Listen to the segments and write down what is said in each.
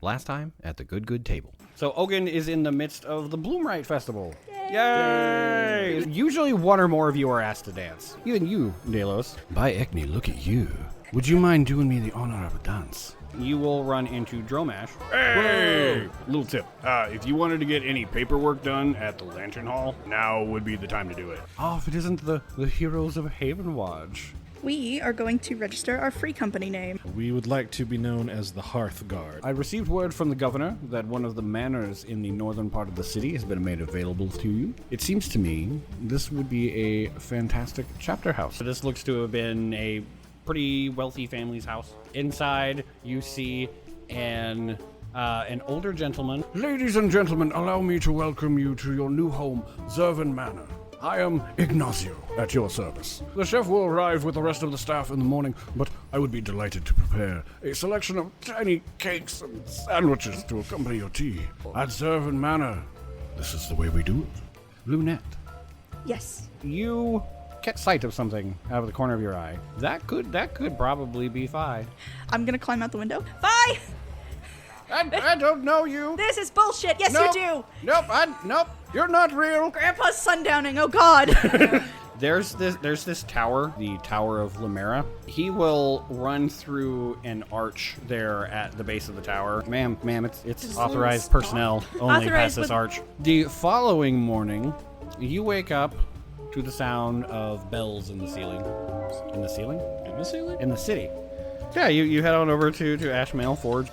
Last time at the Good table. So Augen is in the midst of the Bloomright Festival. Yay! Usually one or more of you are asked to dance. Even you, Delos. By Ecne, look at you. Would you mind doing me the honor of a dance? You will run into Dromash. Hey! Little tip. If you wanted to get any paperwork done at the Lantern Hall, now would be the time to do it. Oh, if it isn't the heroes of Havenwatch. We are going to register our free company name. We would like to be known as the Hearth Guard. I received word from the governor that one of the manors in the northern part of the city has been made available to you. It seems to me this would be a fantastic chapter house. So this looks to have been a pretty wealthy family's house. Inside, you see an older gentleman. Ladies and gentlemen, allow me to welcome you to your new home, Zervin Manor. I am Ignacio, at your service. The chef will arrive with the rest of the staff in the morning, but I would be delighted to prepare a selection of tiny cakes and sandwiches to accompany your tea. At Zervin Manor, this is the way we do it. Lunette. Yes. You catch sight of something out of the corner of your eye. That could probably be Fi. I'm going to climb out the window. Fi! I don't know you. This is bullshit. Yes, Nope. you do. Nope. You're not real. Grandpa's sundowning. Oh, God. There's this tower, the Tower of Limera. He will run through an arch there at the base of the tower. Ma'am, it's authorized personnel only past this arch. The following morning, you wake up to the sound of bells in the ceiling. In the ceiling? In the ceiling? In the city. Yeah, you head on over to Ashmail Forge.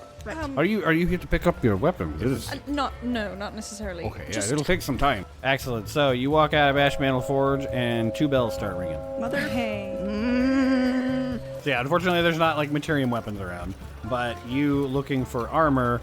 Are you here to pick up your weapon? No, not necessarily. Okay, yeah, it'll take some time. Excellent. So you walk out of Ashmantle Forge, and 2 bells start ringing. Mother. Hey. So yeah, unfortunately, there's not like Materium weapons around. But you looking for armor,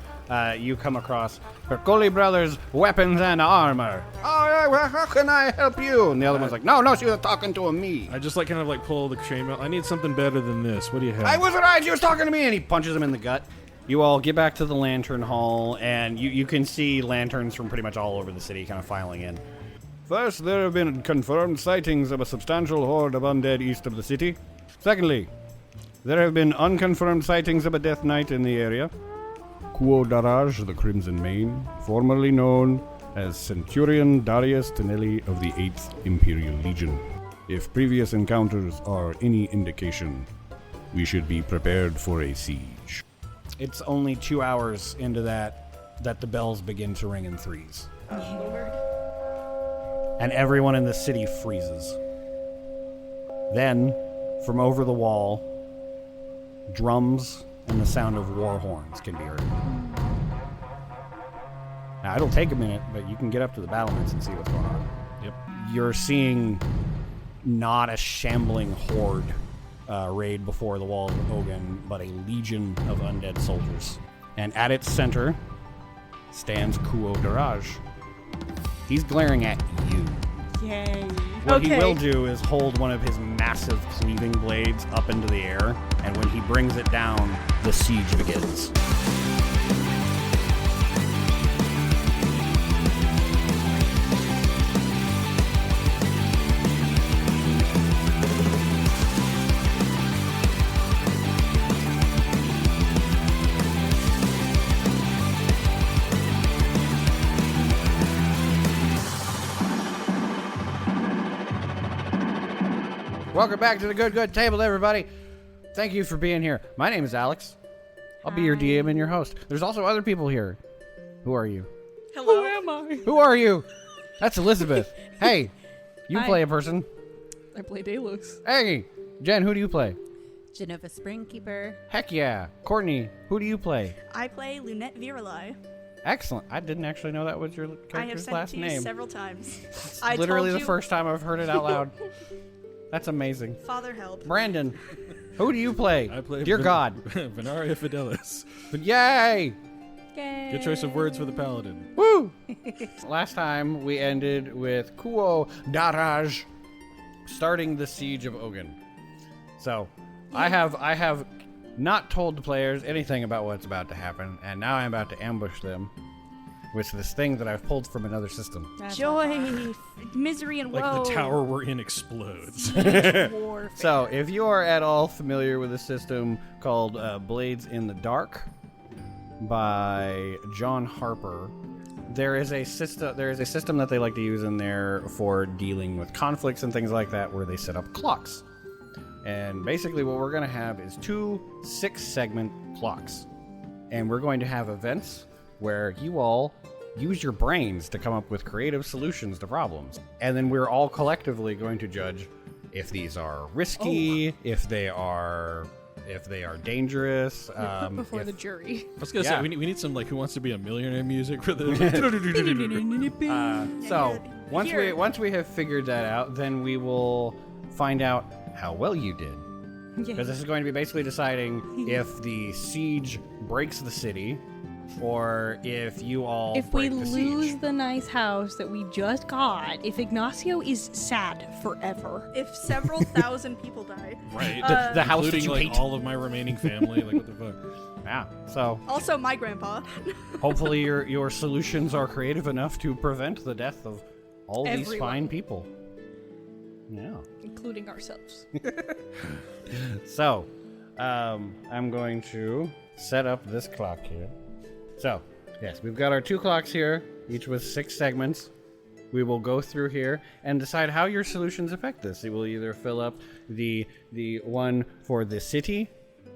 you come across Percoli Brothers Weapons and Armor. Oh, well, how can I help you? And the other one's like, no, she was talking to me. I just kind of pull the chain out. I need something better than this. What do you have? I was right. She was talking to me, and he punches him in the gut. You all get back to the Lantern Hall, and you can see lanterns from pretty much all over the city kind of filing in. First, there have been confirmed sightings of a substantial horde of undead east of the city. Secondly, there have been unconfirmed sightings of a death knight in the area. Kuo-Darazj, the Crimson Mane, formerly known as Centurion Darius Tonelli of the 8th Imperial Legion. If previous encounters are any indication, we should be prepared for a siege. It's only 2 hours into that the bells begin to ring in threes. And everyone in the city freezes. Then, from over the wall, drums and the sound of war horns can be heard. Now, it'll take a minute, but you can get up to the battlements and see what's going on. Yep. You're seeing not a shambling horde raid before the walls of Augen, but a legion of undead soldiers. And at its center stands Kuo-Darazj. He's glaring at you. Yay. What he will do is hold one of his massive cleaving blades up into the air, and when he brings it down, the siege begins. Welcome back to the Good Table, everybody. Thank you for being here. My name is Alex. I'll be your DM and your host. There's also other people here. Who are you? Hello. Who am I? Who are you? That's Elizabeth. Hey, you Hi. play a person. I play Delos. Hey, Jen, who do you play? Genova Springkeeper. Heck yeah. Courtney, who do you play? I play Lunette Virili. Excellent. I didn't actually know that was your I have character's sent it last to you name. several times. It's I literally told the you- first time I've heard it out loud. That's amazing. Father help. Brandon, who do you play? I play Dear God. Venaria Fidelis. Yay! Yay. Good choice of words for the paladin. Woo! Last time we ended with Kuo-Darazj starting the Siege of Augen. So, I have not told the players anything about what's about to happen, and now I'm about to ambush them with this thing that I've pulled from another system. Joy, misery, and woe. The tower we're in explodes. Warfare. So, if you are at all familiar with a system called Blades in the Dark, by John Harper. There is a system that they like to use in there for dealing with conflicts and things like that, where they set up clocks. And basically what we're going to have is 2 6-segment clocks. And we're going to have events where you all use your brains to come up with creative solutions to problems. And then we're all collectively going to judge if these are risky, if they are dangerous. Put before the jury. I was gonna say we need some like Who Wants to Be a Millionaire music for this. So once we have figured that out, then we will find out how well you did. Because this is going to be basically deciding if the siege breaks the city, or if you all If we break the lose siege. the nice house that we just got, if Ignacio is sad forever. If several thousand people die. Right. The house that Including you like hate. all of my remaining family. Like what the fuck? Yeah. So Also, my grandpa. hopefully your solutions are creative enough to prevent the death of all these Everyone. fine people. Yeah. Including ourselves. So, I'm going to set up this clock here. So, yes, we've got our 2 clocks here, each with 6 segments. We will go through here and decide how your solutions affect this. It will either fill up the one for the city.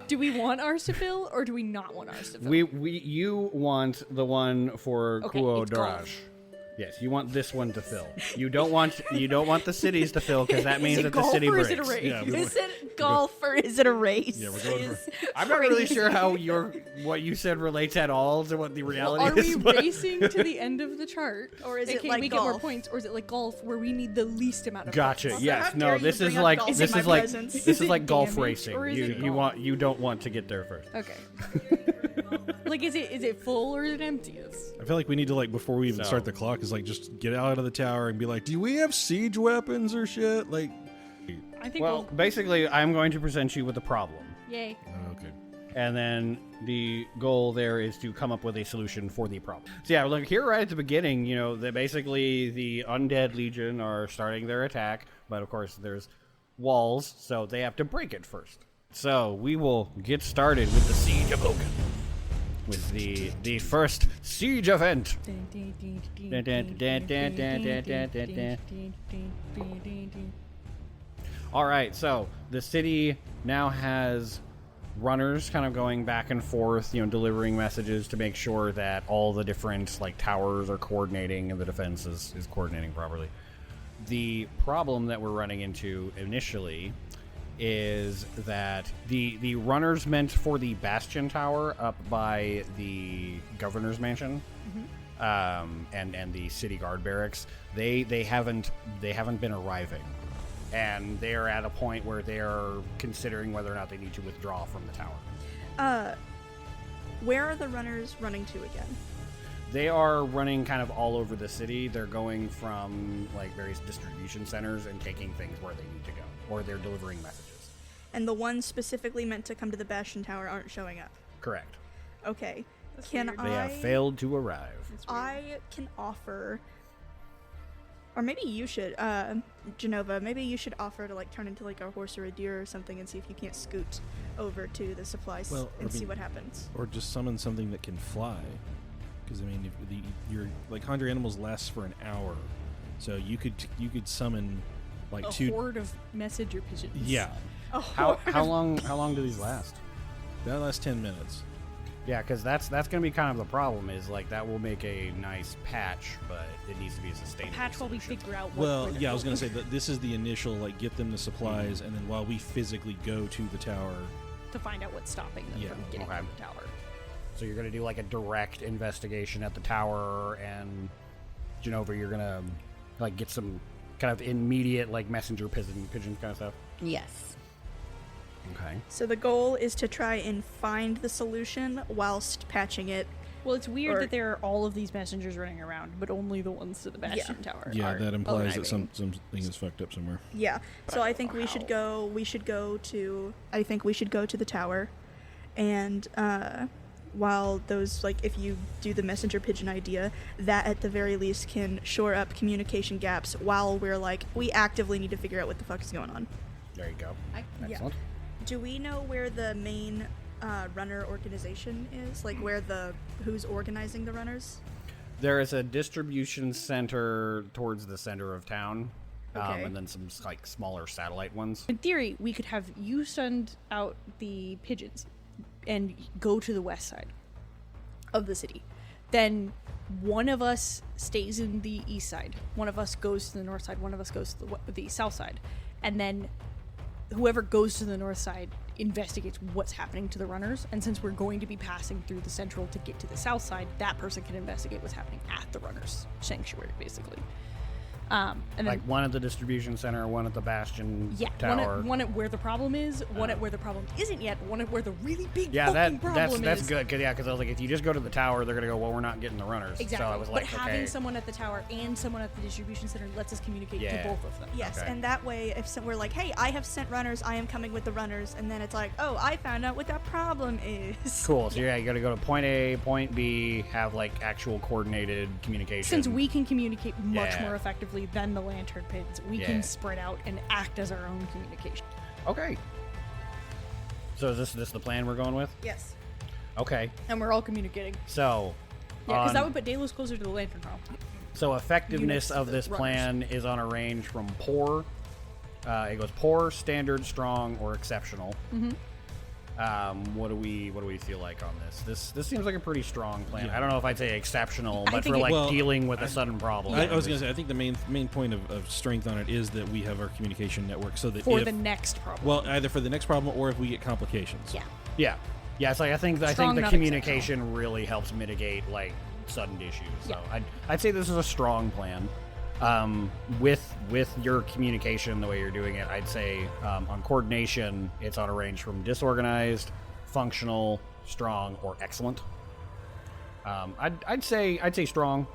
Do we want ours to fill, or do we not want ours to fill? You want the one for Okay, it's Kuo-Darazj. golf. Yes, you want this one to fill. You don't want the cities to fill, because that means Is that it the golf city or breaks. is it a race? Yeah, Is it golf or is it a race? Yeah, we're going for. I'm not really sure how what you said relates at all to what the reality Are is. we but- racing to the end of the chart? Or is it AKA like we get more golf? points, or is it like golf where we need the least amount of Gotcha. points? Yes. how dare No. you This is bring up like golf this in is my like presence? this Is is it like golf damage, racing. or is it golf? You don't want to get there first. Okay. Like, is it full or is it empty? I feel like we need to like before we even So- start the clock is like just get out of the tower and be like, do we have siege weapons or shit? Like, I think Well, basically, I'm going to present you with a problem, yay. okay. and then the goal there is to come up with a solution for the problem. So yeah, look here right at the beginning. You know, that basically the undead legion are starting their attack, but of course there's walls, so they have to break it first. So we will get started with the Siege of Augen, with the first siege event. All right, so the city now has runners kind of going back and forth, you know, delivering messages to make sure that all the different like towers are coordinating and the defense is coordinating properly. The problem that we're running into initially is that the runners meant for the Bastion Tower up by the governor's mansion, and the city guard barracks, they haven't been arriving, and they are at a point where they are considering whether or not they need to withdraw from the tower. Where are the runners running to again? They are running kind of all over the city. They're going from like various distribution centers and taking things where they need to go, or they're delivering messages. And the ones specifically meant to come to the Bastion Tower aren't showing up. Correct. Okay. That's Can weird. They have failed to arrive. I can offer, or maybe you should, Genova, maybe you should offer to like turn into like a horse or a deer or something and see if you can't scoot over to the supplies Well, and I see mean- what happens. Or just summon something that can fly. Because I mean, if your like conjure animals lasts for an hour, so you could summon like A two. horde of messenger pigeons. Yeah, How long do these last? that lasts 10 minutes. Yeah, because that's going to be kind of the problem. Is like that will make a nice patch, but it needs to be a sustainable Patch while we solution. figure out what Well, we're yeah, I was going gonna say that this is the initial like get them the supplies, and then while we physically go to the tower. to find out what's stopping them Yeah, from getting okay. to the tower. So you're going to do like a direct investigation at the tower, and Genova, you're going to like get some kind of immediate like messenger pigeons kind of stuff. Yes. Okay. So the goal is to try and find the solution whilst patching it. Well, it's weird Or- that there are all of these messengers running around, but only the ones to the Bastion Tower. Yeah, are that implies that arriving. something is fucked up somewhere. Yeah. So I think we should go to the tower, and while those like if you do the messenger pigeon idea, that at the very least can shore up communication gaps while we're like we actively need to figure out what the fuck is going on. There you go. Yeah. Excellent. Do we know where the main runner organization is? Like who's organizing the runners? There is a distribution center towards the center of town, Okay. and then some like smaller satellite ones. In theory, we could have you send out the pigeons and go to the west side of the city. Then one of us stays in the east side. One of us goes to the north side. One of us goes to the south side. And then whoever goes to the north side investigates what's happening to the runners. And since we're going to be passing through the central to get to the south side, that person can investigate what's happening at the runners' sanctuary, basically. And then, Like one at the distribution center, one at the Bastion Tower. one at where the problem is, one at where the problem isn't yet, one at where the really big Yeah, fucking problem that's is. good. Because I was like, if you just go to the tower, they're gonna go, well, we're not getting the runners. Exactly. So I was like, but having okay. someone at the tower and someone at the distribution center lets us communicate Yeah. to both of them. Yes, Okay. and that way, if we're like, hey, I have sent runners, I am coming with the runners, and then it's like, oh, I found out what that problem is. Cool. So yeah, you got to go to point A, point B, have like actual coordinated communication. Since we can communicate much Yeah. more effectively than the lantern pins, we Yeah. can spread out and act as our own communication. Okay. So is this the plan we're going with? Yes. Okay. And we're all communicating. So. Yeah, because that on- would put Delos closer to the lantern hall. So effectiveness units of of this the plan is on a range from poor. It goes poor, standard, strong, or exceptional. Mm-hmm. What do we feel like on this? This seems like a pretty strong plan. Yeah. I don't know if I'd say exceptional, I but think for it- like Well, dealing with a sudden problem. I was going to say, I think the main point of strength on it is that we have our communication network, so that For if, the next problem. well, either for the next problem or if we get complications. Yeah. Yeah. It's like I think Strong, the not communication really helps mitigate like sudden issues. So Yeah. I'd say this is a strong plan. With your communication the way you're doing it, I'd say on coordination, it's on a range from disorganized, functional, strong, or excellent. I'd say strong.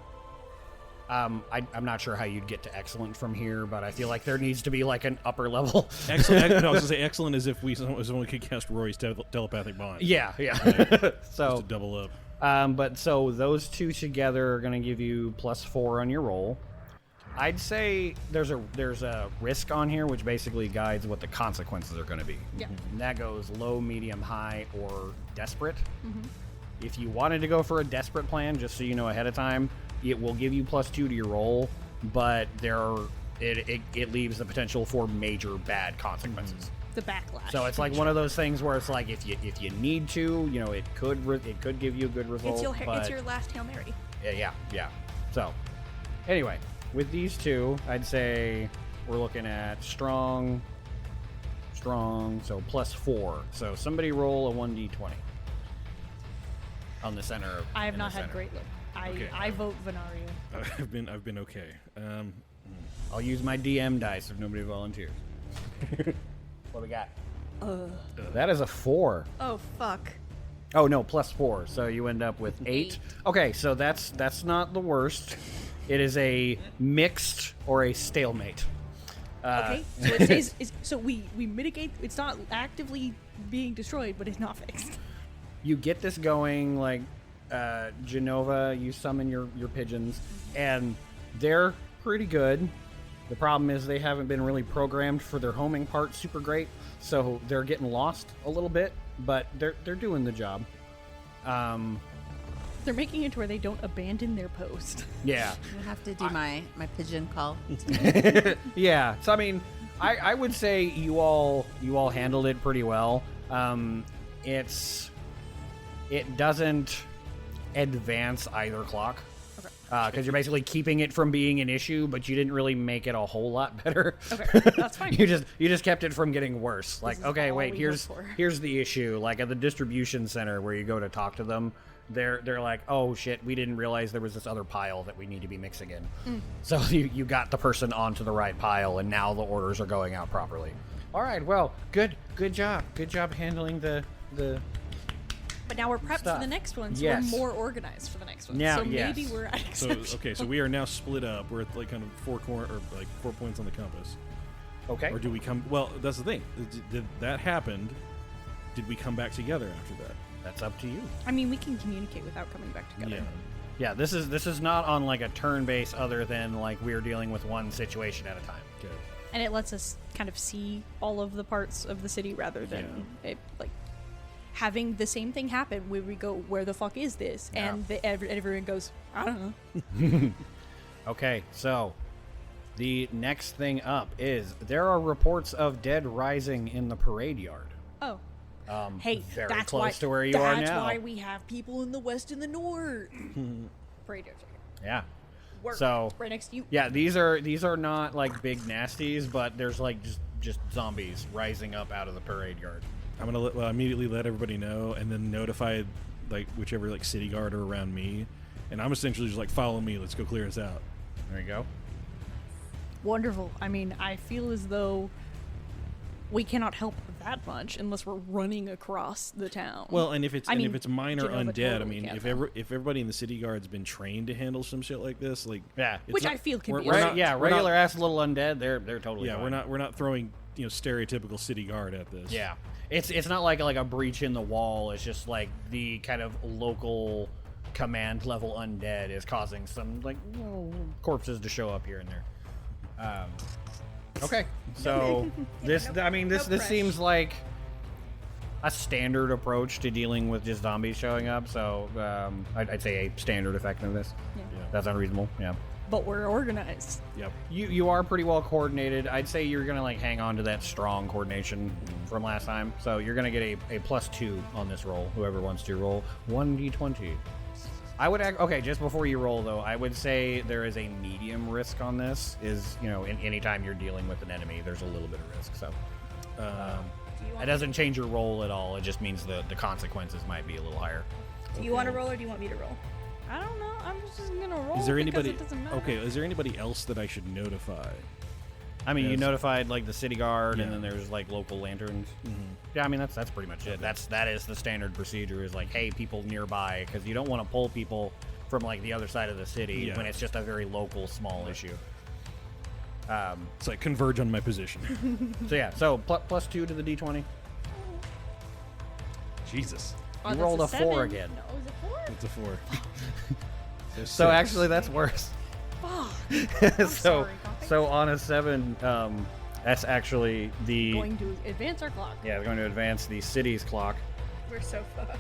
I'm not sure how you'd get to excellent from here, but I feel like there needs to be like an upper level. Excellent. No, I was going to say excellent as if someone could cast Rory's telepathic bond. Yeah. Just So to double up. but so those two together are going to give you +4 on your roll. I'd say there's a risk on here which basically guides what the consequences are going to be. Yeah. And that goes low, medium, high, or desperate. Mm-hmm. If you wanted to go for a desperate plan, just so you know ahead of time, it will give you +2 to your roll, but it leaves the potential for major bad consequences. The backlash. So it's like one of those things where it's like if you need to, it could give you a good result. It's your last Hail Mary. Yeah. So, anyway, with these two, I'd say we're looking at strong, so +4. So somebody roll a 1d20 on the center. I have in not the had center. great luck. Okay. I vote Venario. I've been okay. I'll use my DM dice if nobody volunteers. What we got? That is a 4. Oh, fuck. Oh no, +4. So you end up with 8. Okay, so that's not the worst. It is a mixed or a stalemate. Okay, so it stays. So we mitigate. It's not actively being destroyed, but it's not fixed. You get this going, like Genova. You summon your pigeons, and they're pretty good. The problem is they haven't been really programmed for their homing part super great, so they're getting lost a little bit. But they're doing the job. They're making it to where they don't abandon their post. Yeah. I have to do my pigeon call. Yeah. So I mean, I would say you all handled it pretty well. It doesn't advance either clock. Because you're basically keeping it from being an issue, but you didn't really make it a whole lot better. Okay, that's fine. you just kept it from getting worse. Like, is okay, all wait, we here's hope for. here's the issue. Like at the distribution center where you go to talk to them, they're like, oh shit, we didn't realize there was this other pile that we need to be mixing in. So you got the person onto the right pile, and now the orders are going out properly. All right, well, good job handling the. But now we're prepped Stuff. for the next one, so Yes. we're more organized for the next one. Now, so yes. maybe we're at So exception. okay, so we are now split up. We're at like kind of 4 points on the compass. Okay. Or do we come? Well, that's the thing. Did that happened? Did we come back together after that? That's up to you. I mean, we can communicate without coming back together. Yeah. Yeah, this is not on like a turn base other than like we're dealing with one situation at a time. Okay. And it lets us kind of see all of the parts of the city rather than it like having the same thing happen where we go, where the fuck is this? Yeah. And everyone goes, I don't know. Okay, so the next thing up is there are reports of dead rising in the parade yard. Oh. Hey, very that's close why, to where you are That's now. why we have people in the west and the north. Parade yards. Yeah. Work. So right next to you. yeah, these are not like big nasties, but there's like just zombies rising up out of the parade yard. I'm gonna immediately let everybody know, and then notify like whichever like city guard are around me, and I'm essentially just like, follow me. Let's go clear this out. There you go. Wonderful. I mean, I feel as though we cannot help that much unless we're running across the town. Well, and if it's I mean, if it's minor Genova undead, I totally mean, can't if help. everybody in the city guard's been trained to handle some shit like this, like Yeah. it's Which not- I feel can we're- be we're Right, not- yeah, we're not- regular ass little undead, they're totally Yeah, fine. we're not throwing stereotypical city guard at this. Yeah. It's not like a breach in the wall. It's just like the kind of local command level undead is causing some like corpses to show up here and there. Okay, so this seems like a standard approach to dealing with just zombies showing up. So I'd say a standard effectiveness. Yeah. That's unreasonable. Yeah. But we're organized. Yep. You are pretty well coordinated. I'd say you're gonna like hang on to that strong coordination from last time. So you're gonna get a +2 on this roll. Whoever wants to roll 1d20. I would okay. Just before you roll though, I would say there is a medium risk on this. Is anytime you're dealing with an enemy, there's a little bit of risk. So it doesn't change your roll at all. It just means the consequences might be a little higher. Do you want to roll or do you want me to roll? I don't know. I'm just gonna roll. Is there because anybody? It doesn't matter. Okay. Is there anybody else that I should notify? I mean, you Yes. notified like the city guard, Yeah. and then there's like local lanterns. Mm-hmm. Yeah, I mean that's pretty much it. That is the standard procedure. Is like, hey, people nearby, because you don't want to pull people from like the other side of the city Yeah. when it's just a very local, small issue. It's like converge on my position. So yeah, so +2 to the d20. Jesus. Oh, You that's rolled a 4 7. again. No, is it 4? It's a 4. So six. actually, that's worse. Fuck. So on a 7, that's actually the Going to advance our clock. yeah, we're going to advance the city's clock. We're so fucked.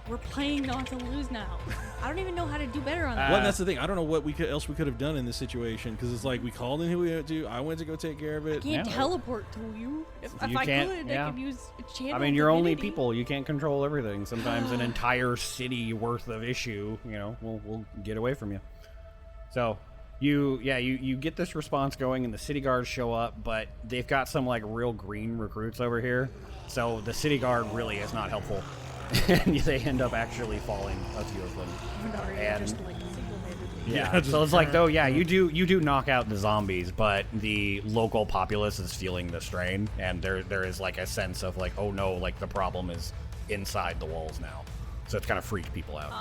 We're playing not to lose now. I don't even know how to do better on that. Well, that's the thing. I don't know what else we could have done in this situation, because it's like we called in who we had to. I went to go take care of it. I can't Yeah. teleport to you. If You I can't- could, yeah. I could use a channel. I mean, you're only divinity. people. You can't control everything. Sometimes an entire city worth of issue, will get away from you. So, you get this response going, and the city guards show up, but they've got some like real green recruits over here. So the city guard really is not helpful, and they end up actually falling, a few of them. And- Just like single-handedly. Yeah, so it's like, though, yeah, you do knock out the zombies, but the local populace is feeling the strain, and there is like a sense of like, oh no, like the problem is inside the walls now. So it's kind of freaked people out.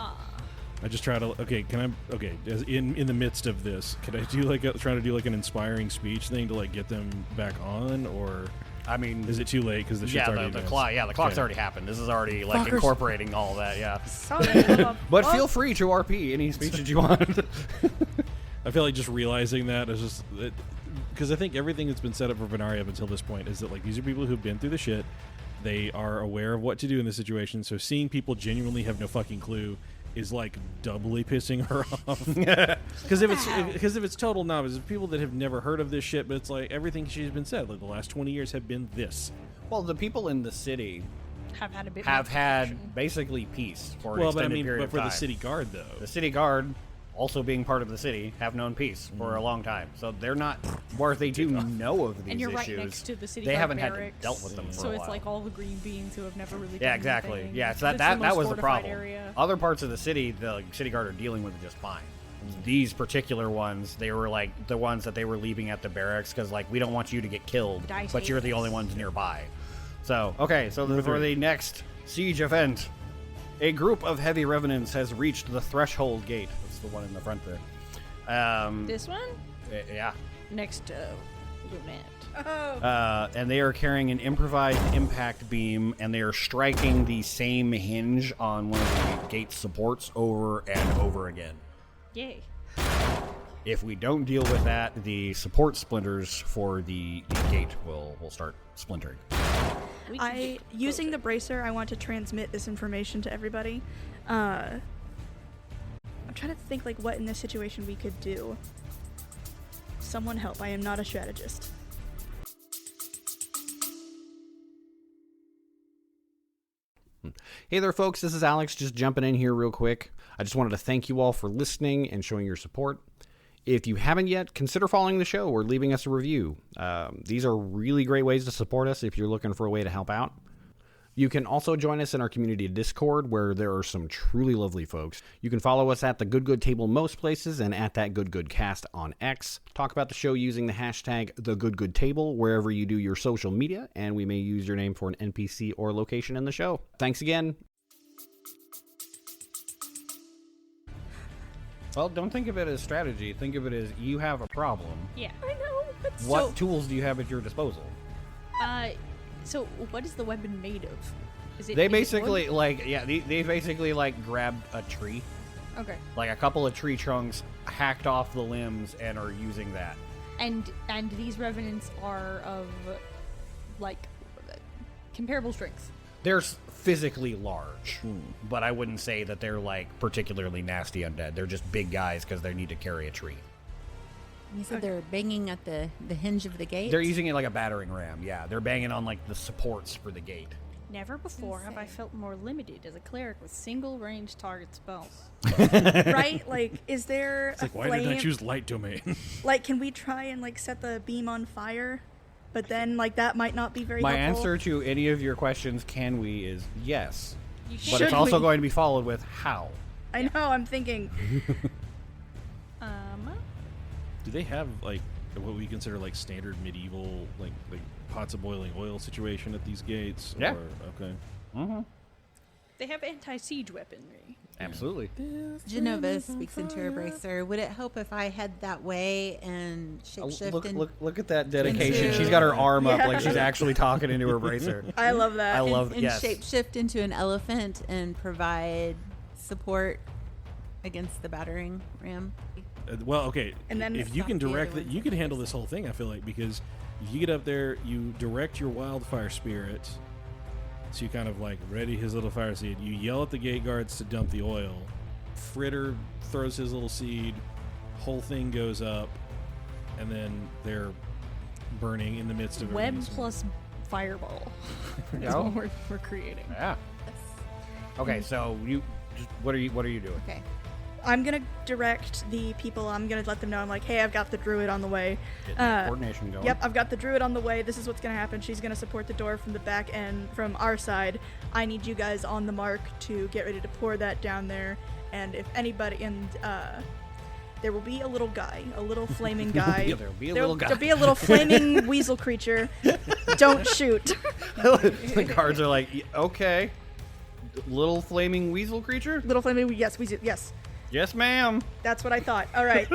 I just try to. Okay, in the midst of this, can I do try to do like an inspiring speech thing to like get them back on, or I mean, is it too late because the shit's already the advanced? clock, the clock's Okay. already happened. This is already like Fuckers. incorporating all that, yeah. But But feel free to RP any speeches you want. I feel like just realizing that is just because I think everything that's been set up for Venaria up until this point is that like these are people who've been through the shit. They are aware of what to do in this situation. So seeing people genuinely have no fucking clue is like doubly pissing her off. Because if it's total novice, if people that have never heard of this shit, but it's like everything she's been said, like the last 20 years have been this. Well, the people in the city have had a bit. have more had protection. basically peace for an Well, but I extended mean, period but of for time. the city guard though, The city guard, also being part of the city, have known peace for a long time. So they're not, or they do know of these And you're issues. right next to the city They guard haven't had barracks, to dealt with them for so a it's while. like all the green beans who have never really. Yeah, done exactly. anything. Yeah, so It's that most was the fortified problem. area. Other parts of the city city guard are dealing with it just fine. These particular ones, they were like the ones that they were leaving at the barracks because like we don't want you to get killed, Die but you're the safe. only ones nearby. So okay, so for the next siege event, a group of heavy revenants has reached the threshold gate. That's the one in the front there. This one Yeah. next to Lunette. Oh, And they are carrying an improvised impact beam, and they are striking the same hinge on one of the gate supports over and over again. Yay! If we don't deal with that, the support splinters for the gate will start splintering. Using the bracer, I want to transmit this information to everybody. I'm trying to think like what in this situation we could do. Someone help, I am not a strategist. Hey there, folks. This is Alex just jumping in here real quick. I just wanted to thank you all for listening and showing your support. If you haven't yet, consider following the show or leaving us a review. These are really great ways to support us if you're looking for a way to help out. You can also join us in our community Discord, where there are some truly lovely folks. You can follow us at the Good Good Table most places and at ThatGoodGoodCast on X. Talk about the show using the hashtag #TheGoodGoodTable wherever you do your social media, and we may use your name for an NPC or location in the show. Thanks again. Well, don't think of it as strategy. Think of it as you have a problem. Yeah. I know. What tools do you have at your disposal? So what is the weapon made of? Is it? They basically they basically grabbed a tree, Okay. like a couple of tree trunks, hacked off the limbs, and are using that. And these revenants are of comparable strength. They're physically large, but I wouldn't say that they're particularly nasty undead. They're just big guys because they need to carry a tree. You said they're banging at the hinge of the gate? They're using it like a battering ram. Yeah, they're banging on the supports for the gate. Never before have I felt more limited as a cleric with single range target spells. Right? Is there It's a like, why flame? did I choose light domain? Can we try and set the beam on fire? But then that might not be very My helpful. answer to any of your questions, can we, is yes. You But it's Should also we? going to be followed with how. I know, I'm thinking. Do they have what we consider standard medieval pots of boiling oil situation at these gates? Yeah. Or, okay. Mm-hmm. They have anti-siege weaponry. Absolutely. Genova speaks into her bracer. Would it help if I head that way and shapeshift? Look at that dedication. into- She's got her arm up Yeah. like she's actually talking into her bracer. I love that. I love and yes. shapeshift into an elephant and provide support against the battering ram? Well, okay. And then if you stop can the other direct that, ones you in can place. handle this whole thing. I feel like because if you get up there, you direct your wildfire spirit. So you kind of ready his little fire seed. You yell at the gate guards to dump the oil. Fritter throws his little seed. Whole thing goes up, and then they're burning in the midst of Web everything. plus fireball is Yeah. what we're creating. Yeah. Okay, so what are you doing? Okay. I'm gonna direct the people. I'm gonna let them know. I'm like, hey, I've got the druid on the way. Get that coordination going. Yep, I've got the druid on the way. This is what's gonna happen. She's gonna support the door from the back and from our side. I need you guys on the mark to get ready to pour that down there. And if anybody, there will be a little guy, a little flaming guy. Yeah, there'll be a little guy. There'll be a little flaming weasel creature. Don't shoot. The guards are like, okay. Little flaming weasel creature? Little flaming, yes, weasel, yes. Yes, ma'am. That's what I thought. All right.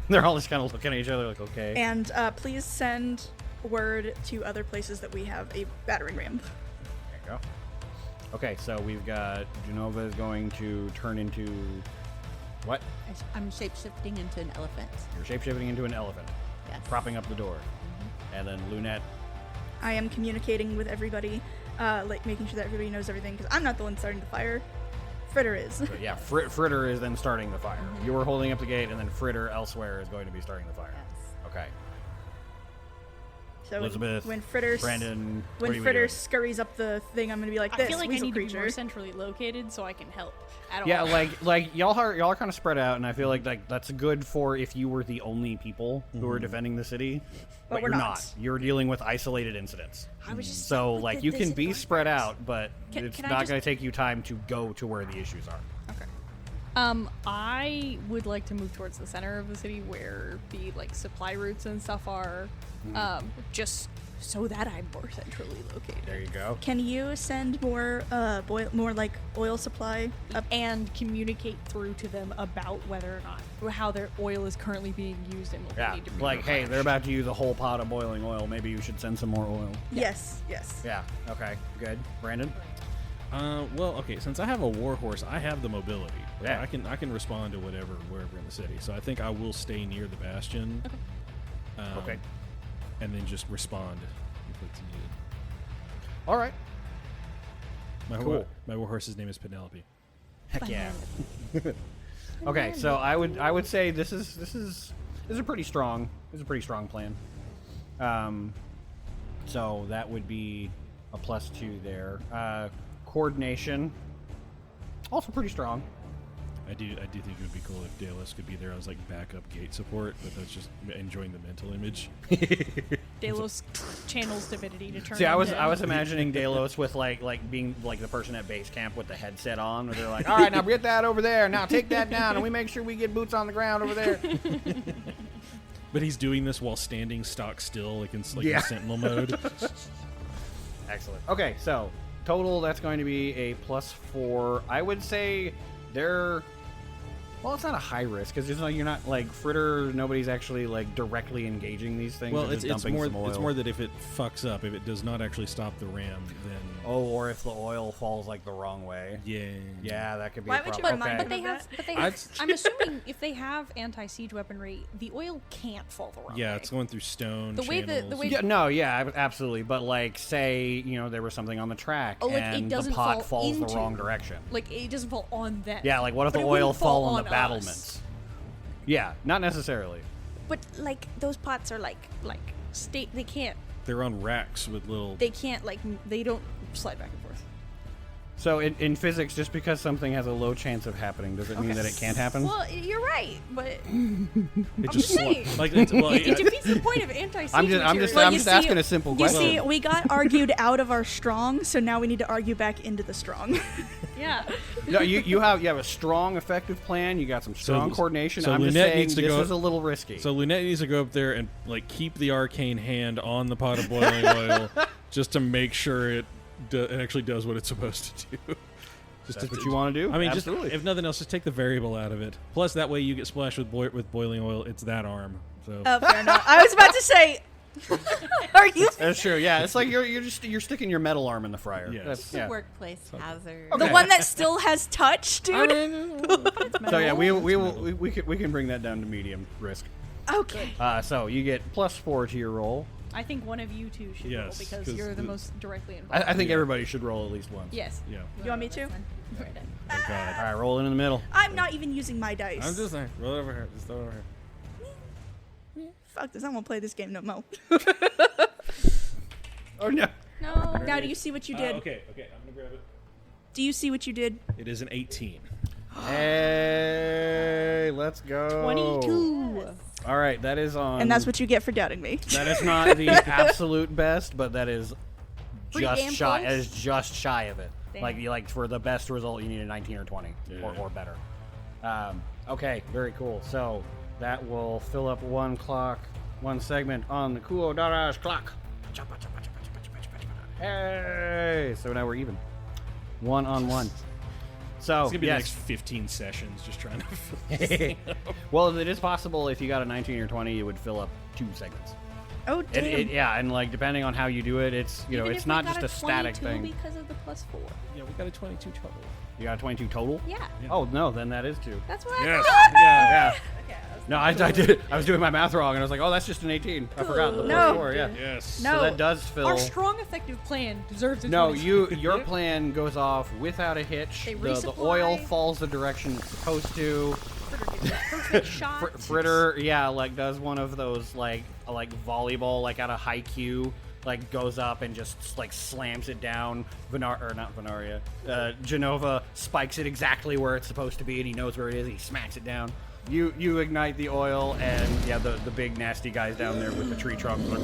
They're all just kind of looking at each other like, okay. And please send word to other places that we have a battering ram. There you go. Okay, so we've got Genova is going to turn into what? I'm shapeshifting into an elephant. You're shapeshifting into an elephant, Yes. propping up the door. And then Lunette. I am communicating with everybody, making sure that everybody knows everything, because I'm not the one starting the fire. Fritter is. But yeah, Fritter is then starting the fire. You were holding up the gate, and then Fritter elsewhere is going to be starting the fire. Yes. Okay. So Elizabeth, when Fritter Brandon, what are when you Fritter doing? scurries up the thing, I'm gonna be like this. I feel like I weasel need to be creature. more centrally located so I can help at all. Yeah, like y'all are kind of spread out, and I feel like that's good for if you were the only people who were defending the city, but we're you're not. You're dealing with isolated incidents. I was just So stuck with you this can be advice. spread out, but Can it's I not just- going to take you time to go to where the issues are. I would like to move towards the center of the city where the supply routes and stuff are, just so that I'm more centrally located. There you go. Can you send more oil supply up? And communicate through to them about whether or not how their oil is currently being used and what we Yeah, need to move like hey, around. they're about to use a whole pot of boiling oil. Maybe you should send some more oil. Yes. Yeah. Okay. Good. Brandon. Well, okay. Since I have a warhorse, I have the mobility. Right? Yeah. I can respond to wherever in the city. So I think I will stay near the bastion. Okay. Okay. And then just respond if it's All right. My warhorse's name is Penelope. Heck yeah. Okay, so I would say this is a pretty strong plan. So that would be a +2 there. Coordination, also pretty strong. I do think it would be cool if Delos could be there as like backup gate support, but that's just enjoying the mental image. Delos channels divinity to turn. See, I was into- imagining Delos with like being like the person at base camp with the headset on, where they're like, all right, now get that over there, now take that down, and we make sure we get boots on the ground over there. But he's doing this while standing stock still, like in sentinel mode. Excellent. Okay, so total that's going to be a +4. I would say they're. Well, it's not a high risk because you're not like Fritter. Nobody's actually like directly engaging these things. Well, they're just it's dumping some oil. more that if it fucks up, if it does not actually stop the ram, then or if the oil falls like the wrong way. Yeah, that could be. Why a would you problem. remind Okay. But they have. I'm assuming if they have anti-siege weaponry, the oil can't fall the wrong way. it's going through stone. The way channels. the way Absolutely. But like, say there was something on the track like, and it the doesn't pot fall falls the into- wrong direction. like it doesn't fall on them. Yeah, like what if But the it oil wouldn't fall fall on the us. battlements? Yeah, not necessarily. But like those pots are like they can't They're on racks with little. they don't slide back and forth. So in physics, just because something has a low chance of happening, does it mean that it can't happen? Well, you're right, but It I'm just saying. like it's, well, it defeats the point of anti-siege I'm just material. asking a simple You question. see, we got argued out of our strong, so now we need to argue back into the strong. Yeah. No, you have a strong, effective plan. You got some strong coordination. so I'm just Lunette saying needs to this go- is a little risky. So Lunette needs to go up there and like keep the arcane hand on the pot of boiling oil, just to make sure it actually does what it's supposed to do. Just That's what you want to do? I mean, Absolutely. just if nothing else, just take the variable out of it. Plus, that way you get splashed with boiling oil. It's that arm. So Fair enough. I was about to say, are you That's true. Yeah, it's like you're sticking your metal arm in the fryer. Yes. That's, It's a workplace hazard. the one that still has touch, dude? So yeah, we can bring that down to medium risk. Okay. So you get +4 to your roll. I think one of you two should roll Yes, because 'cause you're the the- most directly involved. I think everybody should roll at least once. Yes. yeah. You want me to? Oh God. All right, roll it in the middle. I'm not even using my dice. I'm just saying. Roll it over here. Just throw it over here. Fuck this, I won't play this game no more. Oh no. No. Now, do you see what you did? Okay. I'm gonna grab it. Do you see what you did? It is an 18. Hey, let's go. 22. All right, that is on. And that's what you get for doubting me. That is not the absolute best, but that is Pretty just damn shy. close. It is just shy of it. Damn. Like for the best result, you need a 19 or 20 or better. Okay, very cool. So that will fill up one segment on the Kuo-Darazj clock. Hey, so now we're even. 1-on-1. So It's gonna be yes. the next 15 sessions just trying to. Well, it is possible if you got a 19 or 20, it would fill up 2 segments. Oh, damn. Yeah, and like depending on how you do it, it's Even it's if not we just got a static 22 thing. because of the +4. Yeah, we got a 22 total. You got a 22 total? Yeah. Oh no, then that is 2. That's what I Yes. thought. Yeah. Yeah. No, I did it. I was doing my math wrong, and I was like, oh, that's just an 18. I forgot the No. +4. Yeah. Yes. No. So that does fill. Our strong, effective plan deserves a No, 22. your plan goes off without a hitch. They The oil resupply. falls the direction it's supposed to. Perfect shot. Fritter, yeah, like does one of those like volleyball, like out of high Q, like goes up and just like slams it down. Genova spikes it exactly where it's supposed to be, and he knows where it is. And he smacks it down. You ignite the oil, and yeah, the big nasty guys down there with the tree trunk. Like,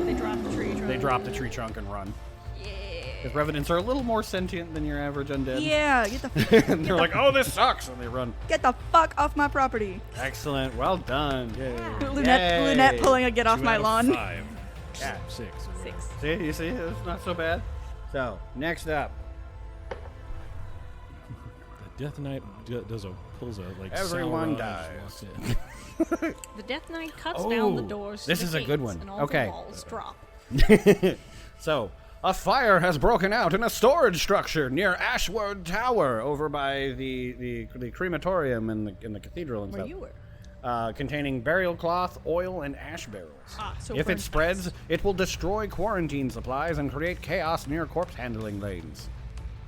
They dropped the tree. they drop the tree trunk and run. Because Revenants are a little more sentient than your average undead. Yeah, And they're like, oh, this sucks, and they run. get the fuck off my property. Excellent, well done. Yay. Lunette pulling a get off 2 my out of lawn. 5. Yeah. 6. or whatever. See, you see, it's not so bad. So, next up, The Death Knight pulls a like. Everyone Sauron dies. walks in. The Death Knight cuts Oh, down the doors. to this the is a good gates, one. And all Okay. the walls drop. so a fire has broken out in a storage structure near Ashward Tower, over by the crematorium in the cathedral and Where stuff. you were. containing burial cloth, oil, and ash barrels. So If burn it spreads, it will destroy quarantine supplies and create chaos near corpse handling lanes.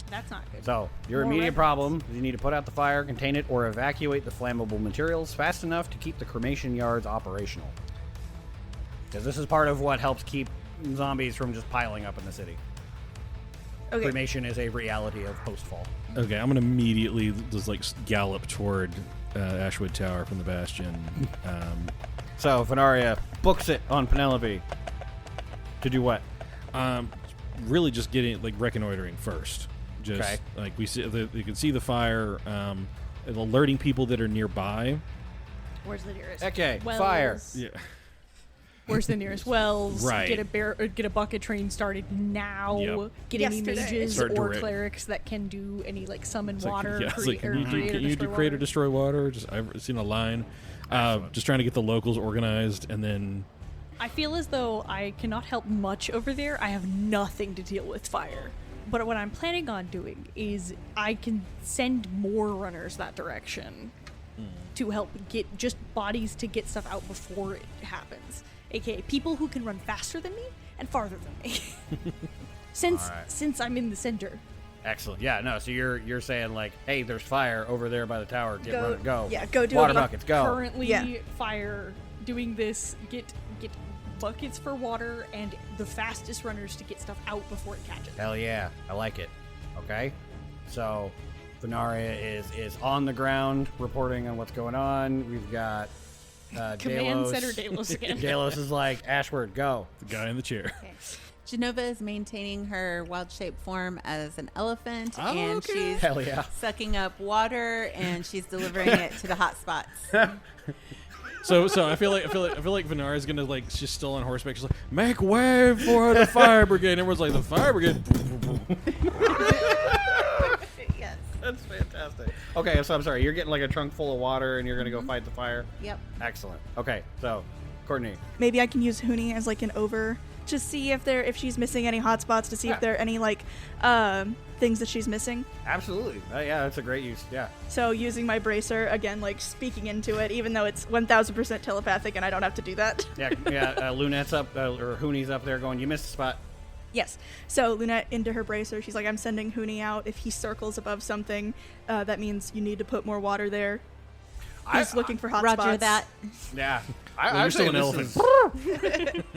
That's not good. So, your More immediate weapons. problem is you need to put out the fire, contain it, or evacuate the flammable materials fast enough to keep the cremation yards operational. Because this is part of what helps keep zombies from just piling up in the city. Okay. Cremation is a reality of post-fall. Okay, I'm gonna immediately just like gallop toward Ashwood Tower from the Bastion. So, Venaria books it on Penelope. To do what? Really just getting like reconnoitering first. Just Okay. like we see, you can see the fire, and alerting people that are nearby. Where's the nearest? Okay, wells? fire. Yeah. Where's the nearest wells? Right. Get a bucket train started now. Yep. Get Yesterday. any mages Start or direct- clerics that can do any like summon It's like, water. yeah, it's like, can you do destroy create or water? destroy water? Just I've seen a line. Just trying to get the locals organized, and then I feel as though I cannot help much over there. I have nothing to deal with fire. But what I'm planning on doing is I can send more runners that direction to help get just bodies to get stuff out before it happens. AKA people who can run faster than me and farther than me. Since I'm in the center. Excellent. Yeah, no, so you're saying, like, hey, there's fire over there by the tower. Go. Yeah, go do Water it. buckets, go. Currently Yeah. fire doing this, get buckets for water and the fastest runners to get stuff out before it catches. Hell yeah, I like it. Okay, so Venaria is on the ground reporting on what's going on. We've got Command Delos. Center Delos again. Delos is like, Ashward, go. the guy in the chair. Okay. Genova is maintaining her wild shape form as an elephant, Oh, and okay. she's Hell yeah. sucking up water, and she's delivering it to the hot spots. So I feel like Venara's gonna like she's still on horseback. She's like, make way for the fire brigade. And everyone's like, the fire brigade. Yes. That's fantastic. Okay, so I'm sorry, you're getting like a trunk full of water and you're gonna go fight the fire? Yep. Excellent. Okay, so Courtney. Maybe I can use Huni as like an over to see if she's missing any hotspots, to see Yeah. if there are any like things that she's missing. Absolutely. Yeah, that's a great use. Yeah. So using my bracer again, like speaking into it, even though it's 1000% telepathic and I don't have to do that. Yeah. Lunette's up, or Hooney's up there going, you missed a spot. Yes. So Lunette into her bracer, she's like, I'm sending Huni out. If he circles above something, that means you need to put more water there. He's looking for hotspots. Roger that. Yeah. You're still an elephant.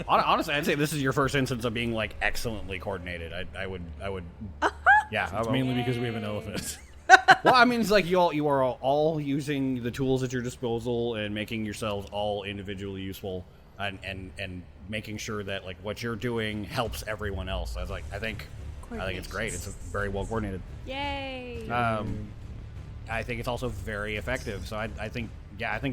Honestly, I'd say this is your first instance of being like excellently coordinated. I would. Yeah. It's mainly because we have an elephant. Well, I mean, it's like you are all using the tools at your disposal and making yourselves all individually useful, and making sure that like what you're doing helps everyone else. I think it's great. It's very well coordinated. Yay! I think it's also very effective. So I think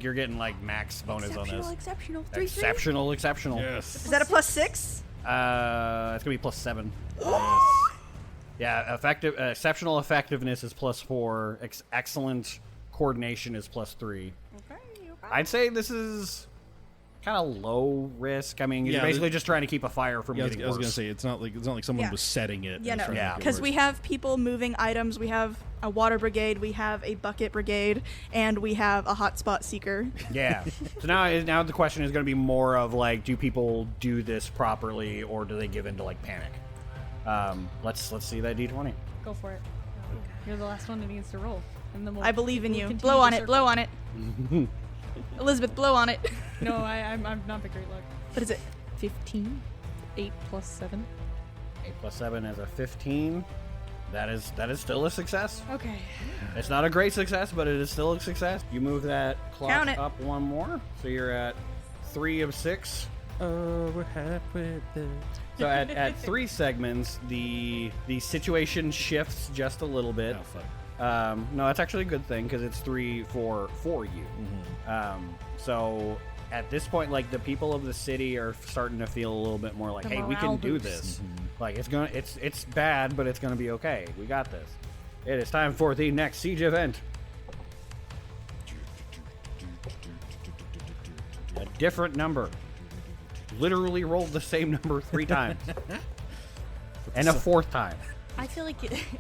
you're getting like max bonus on this. Exceptional. Exceptional. Yes. Is that a +6? It's gonna be +7. Yeah, exceptional effectiveness is +4. Excellent coordination is +3. Okay. I'd say this is kind of low risk. I mean, you're Yeah, basically just trying to keep a fire from Yeah, I getting was worse. gonna say it's not like someone Yeah. was setting it. Yeah, and no. trying to Yeah. make it Because worse. we have people moving items. We have a water brigade. We have a bucket brigade, and we have a hotspot seeker. Yeah. So now the question is going to be more of like, do people do this properly, or do they give into like panic? Let's see that D20. Go for it. You're the last one that needs to roll. And then I believe in we'll you. continue Blow to on it. circle. Blow on it. Elizabeth, blow on it. No, I'm not the great luck. What is it? 15. 8 plus 7. 8 + 7 is a 15. That is still a success. Okay. It's not a great success, but it is still a success. You move that clock Count it. up one more, so you're at 3 of 6. Oh, we're halfway there. So at 3 segments, the situation shifts just a little bit. Oh, fuck. No, that's actually a good thing because it's 3 for you. So at this point, like the people of the city are starting to feel a little bit more like, The hey, we morale can do boost. this. Like it's bad, but it's gonna be okay. We got this. It is time for the next siege event. A different number. Literally rolled the same number 3 times. And a 4th time. I feel like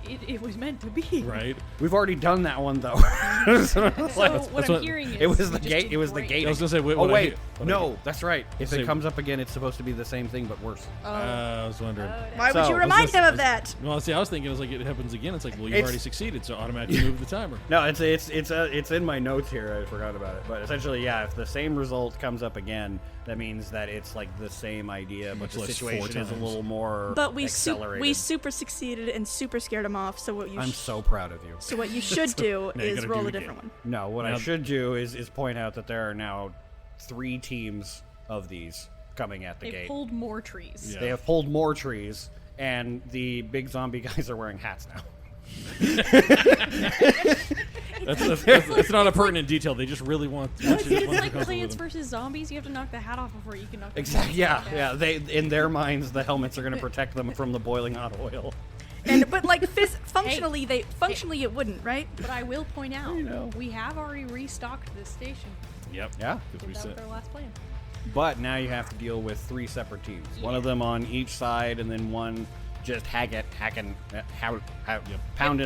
it was meant to be. Right? We've already done that one though. So what I'm hearing is It was we the just gate. did It was the great. gate. I was gonna say, Oh wait, what I no, hear- that's right. If Say- it comes up again, it's supposed to be the same thing but worse. I was wondering. Why So, would you I was remind gonna- him of that? Well, see, I was thinking, it happens again. It's like, well, you've It's- already succeeded, so automatically move the timer. No, it's in my notes here. I forgot about it. But essentially, yeah, if the same result comes up again, that means that it's like the same idea, but Much the less situation 4 is a times. little more But we accelerated. super succeeded and super scared him off. So what you I'm so proud of you. so what you should do Now you is gotta roll do a it different again. one. No, what I Now- should do is point out that there are now 3 teams of these coming at the They've gate. pulled more trees. Yeah. They have pulled more trees, and the big zombie guys are wearing hats now. That's not a pertinent detail. They just really want. It's like Plants vs Zombies. You have to knock the hat off before you can knock. Exactly. The Yeah, hat off. yeah. They, in their minds, the helmets are going to protect them from the boiling hot oil. But like functionally, it wouldn't, right? But I will point out, know. we have already restocked this station. Yep. Yeah. Because we That was said. our last plan. But now you have to deal with 3 separate teams. One of them on each side, and then one just pounding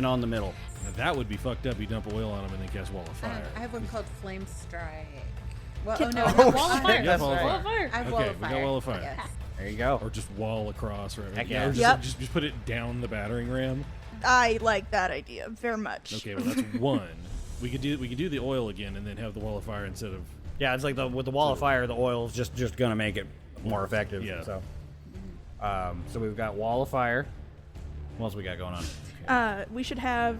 on the middle. Now, that would be fucked up. You dump oil on them and then cast wall of fire. I have one called Flame Strike. Well, Can- no, oh, not Wall of shit. fire. That's Wall right. of fire. I have Okay, Wall of we got Fire. Wall of Fire. Yes. There you go. Or just wall across, or Heck yeah. or Yep. just put it down the battering ram. I like that idea very much. Okay, well that's one. We could do the oil again and then have the wall of fire instead of. Yeah, it's like with the wall of fire, the oil's just going to make it more effective. Yeah. So we've got wall of fire. What else we got going on? We should have.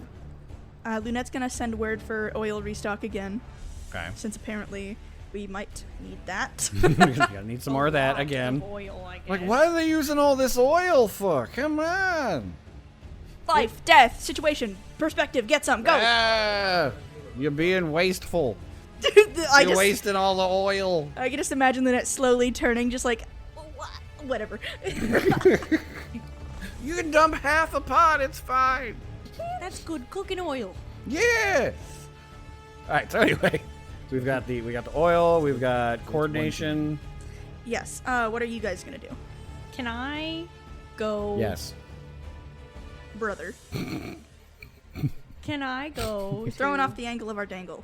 Lunette's gonna send word for oil restock again, Okay. since apparently we might need that. Gotta need some more of that Lot again. of oil, I guess. Like, what are they using all this oil for? Come on. Life, death, situation, perspective. Get some. Go. Ah, you're being wasteful. I You're just, wasting all the oil. I can just imagine Lunette slowly turning, just like, whatever. You can dump half a pot. It's fine. That's good cooking oil. Yeah. All right. So anyway, so we got the oil. We've got coordination. Yes. What are you guys gonna do, Can I go? Yes. brother? Can I go? You're throwing off the angle of our dangle.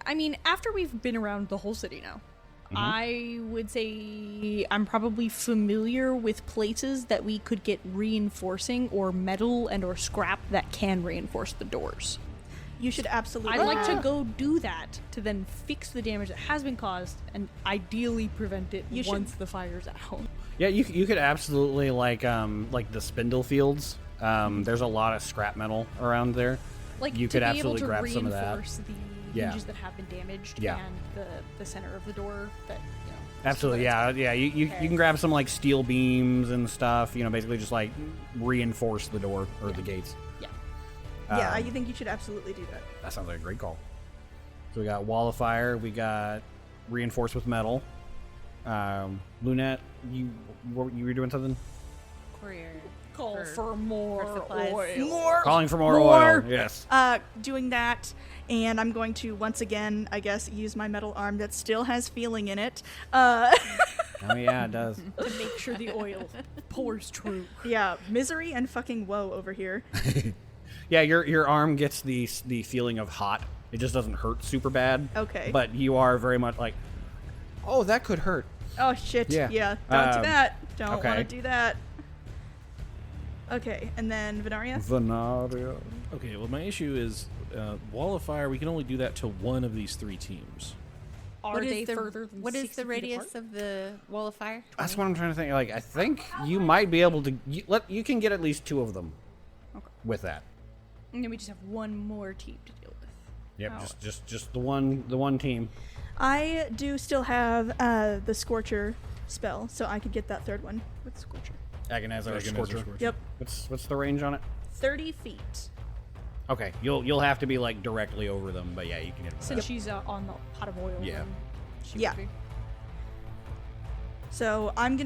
I mean, after we've been around the whole city now, I would say I'm probably familiar with places that we could get reinforcing or metal and or scrap that can reinforce the doors. You should absolutely. I'd like to go do that to then fix the damage that has been caused and ideally prevent it You should- once the fire's out. Yeah, you could absolutely like the spindle fields. There's a lot of scrap metal around there. Like You to could be absolutely able to grab some of that. reinforce the Yeah. hinges that have been damaged Yeah. and the center of the door that Absolutely, yeah. You can grab some like steel beams and stuff. Basically just like reinforce the door or the gates. Yeah. Yeah, Um, I think you should absolutely do that. That sounds like a great call. So we got wall of fire. We got reinforced with metal. Lunette, you were doing something? Courier. Call for for more supplies. oil. More. Calling for more oil. Yes. Doing that, and I'm going to once again, I guess, use my metal arm that still has feeling in it. Oh yeah, it does. To make sure the oil pours true. Yeah, misery and fucking woe over here. Yeah, your arm gets the feeling of hot. It just doesn't hurt super bad. Okay. But you are very much like, oh, that could hurt. Oh shit! Yeah. Don't do that. Don't okay. want to do that. Okay, and then Venaria. Venaria. Okay, well, my issue is wall of fire. We can only do that to one of these 3 teams. Are What is they the, further than what is 60 the feet radius apart? of the wall of fire? That's what I'm trying to think. Like, I think you might be able to. You can get at least 2 of them. Okay. With that. And then we just have one more team to deal with. Yep. How- Just the one team. I do still have the Scorcher spell, so I could get that third one with Scorcher. Agonizar Scorcher. Yep, What's the range on it? 30 feet. Okay, you'll have to be like directly over them, but yeah, you can get it. Since she's on the pot of oil. Yeah. then she Yeah. would be. So I'm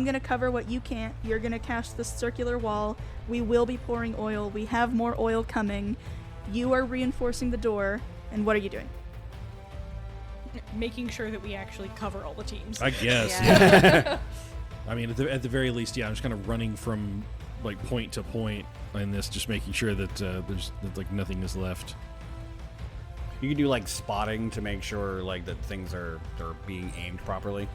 gonna cover what you can't. You're gonna cast the circular wall. We will be pouring oil. We have more oil coming. You are reinforcing the door. And what are you doing? Making sure that we actually cover all the teams. I guess. Yeah. I mean, at the very least, yeah. I'm just kind of running from like point to point in this, just making sure that there's that, like nothing is left. You can do like spotting to make sure like that things are being aimed properly.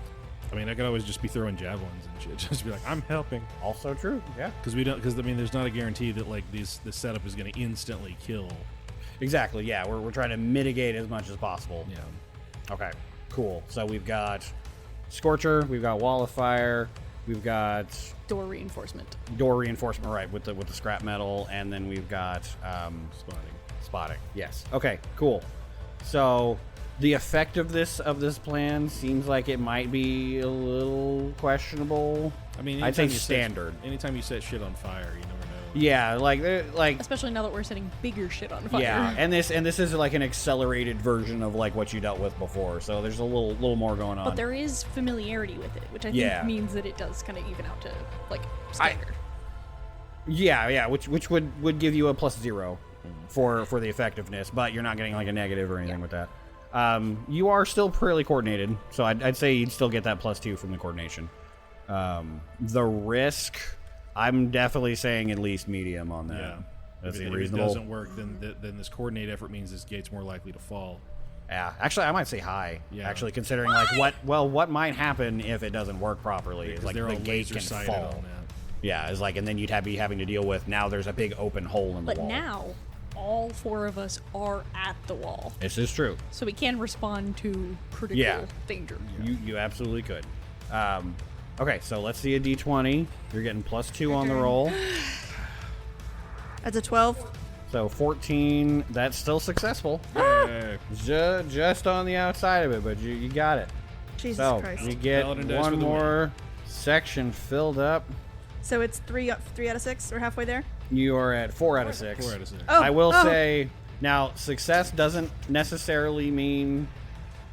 I mean, I could always just be throwing javelins and shit. Just be like, I'm helping. Also true. Yeah. Because I mean, there's not a guarantee that like this setup is going to instantly kill. Exactly. Yeah. We're trying to mitigate as much as possible. Yeah. Okay. Cool. So we've got Scorcher. We've got Wall of Fire. We've got Door reinforcement. Right, with the scrap metal, and then we've got spotting. Yes. Okay. Cool. So the effect of this plan seems like it might be a little questionable. I mean, I'd say standard. Anytime you set shit on fire, you never know. Yeah, like Especially now that we're setting bigger shit on fire. yeah, and this is like an accelerated version of like what you dealt with before. So there's a little more going on. But there is familiarity with it, which I think means that it does kind of even out to like standard. Yeah, which would give you a +0 for the effectiveness, but you're not getting like a negative or anything with that. You are still pretty coordinated, so I'd say you'd still get that +2 from the coordination. The risk, I'm definitely saying at least medium on that. Yeah. That's if reasonable. If it doesn't work, then this coordinate effort means this gate's more likely to fall. Yeah, actually, I might say high. Yeah. Actually, considering like what might happen if it doesn't work properly is like they're the all gate can laser-sighted fall. on that. Yeah, it's like, and then you'd be having to deal with now there's a big open hole in the But wall. now, all 4 of us are at the wall, This is true. so we can respond to critical danger. You absolutely could. Okay, so let's see a d20. You're getting +2 on the roll. That's a 12. So 14, that's still successful. Hey. Just on the outside of it, but you got it. Jesus So Christ. you get Paladin dice one for the more section filled up. So it's 3 out of 6. We're halfway there. You are at 4 out of 6. 4 out of 6. Oh, I will say, now, success doesn't necessarily mean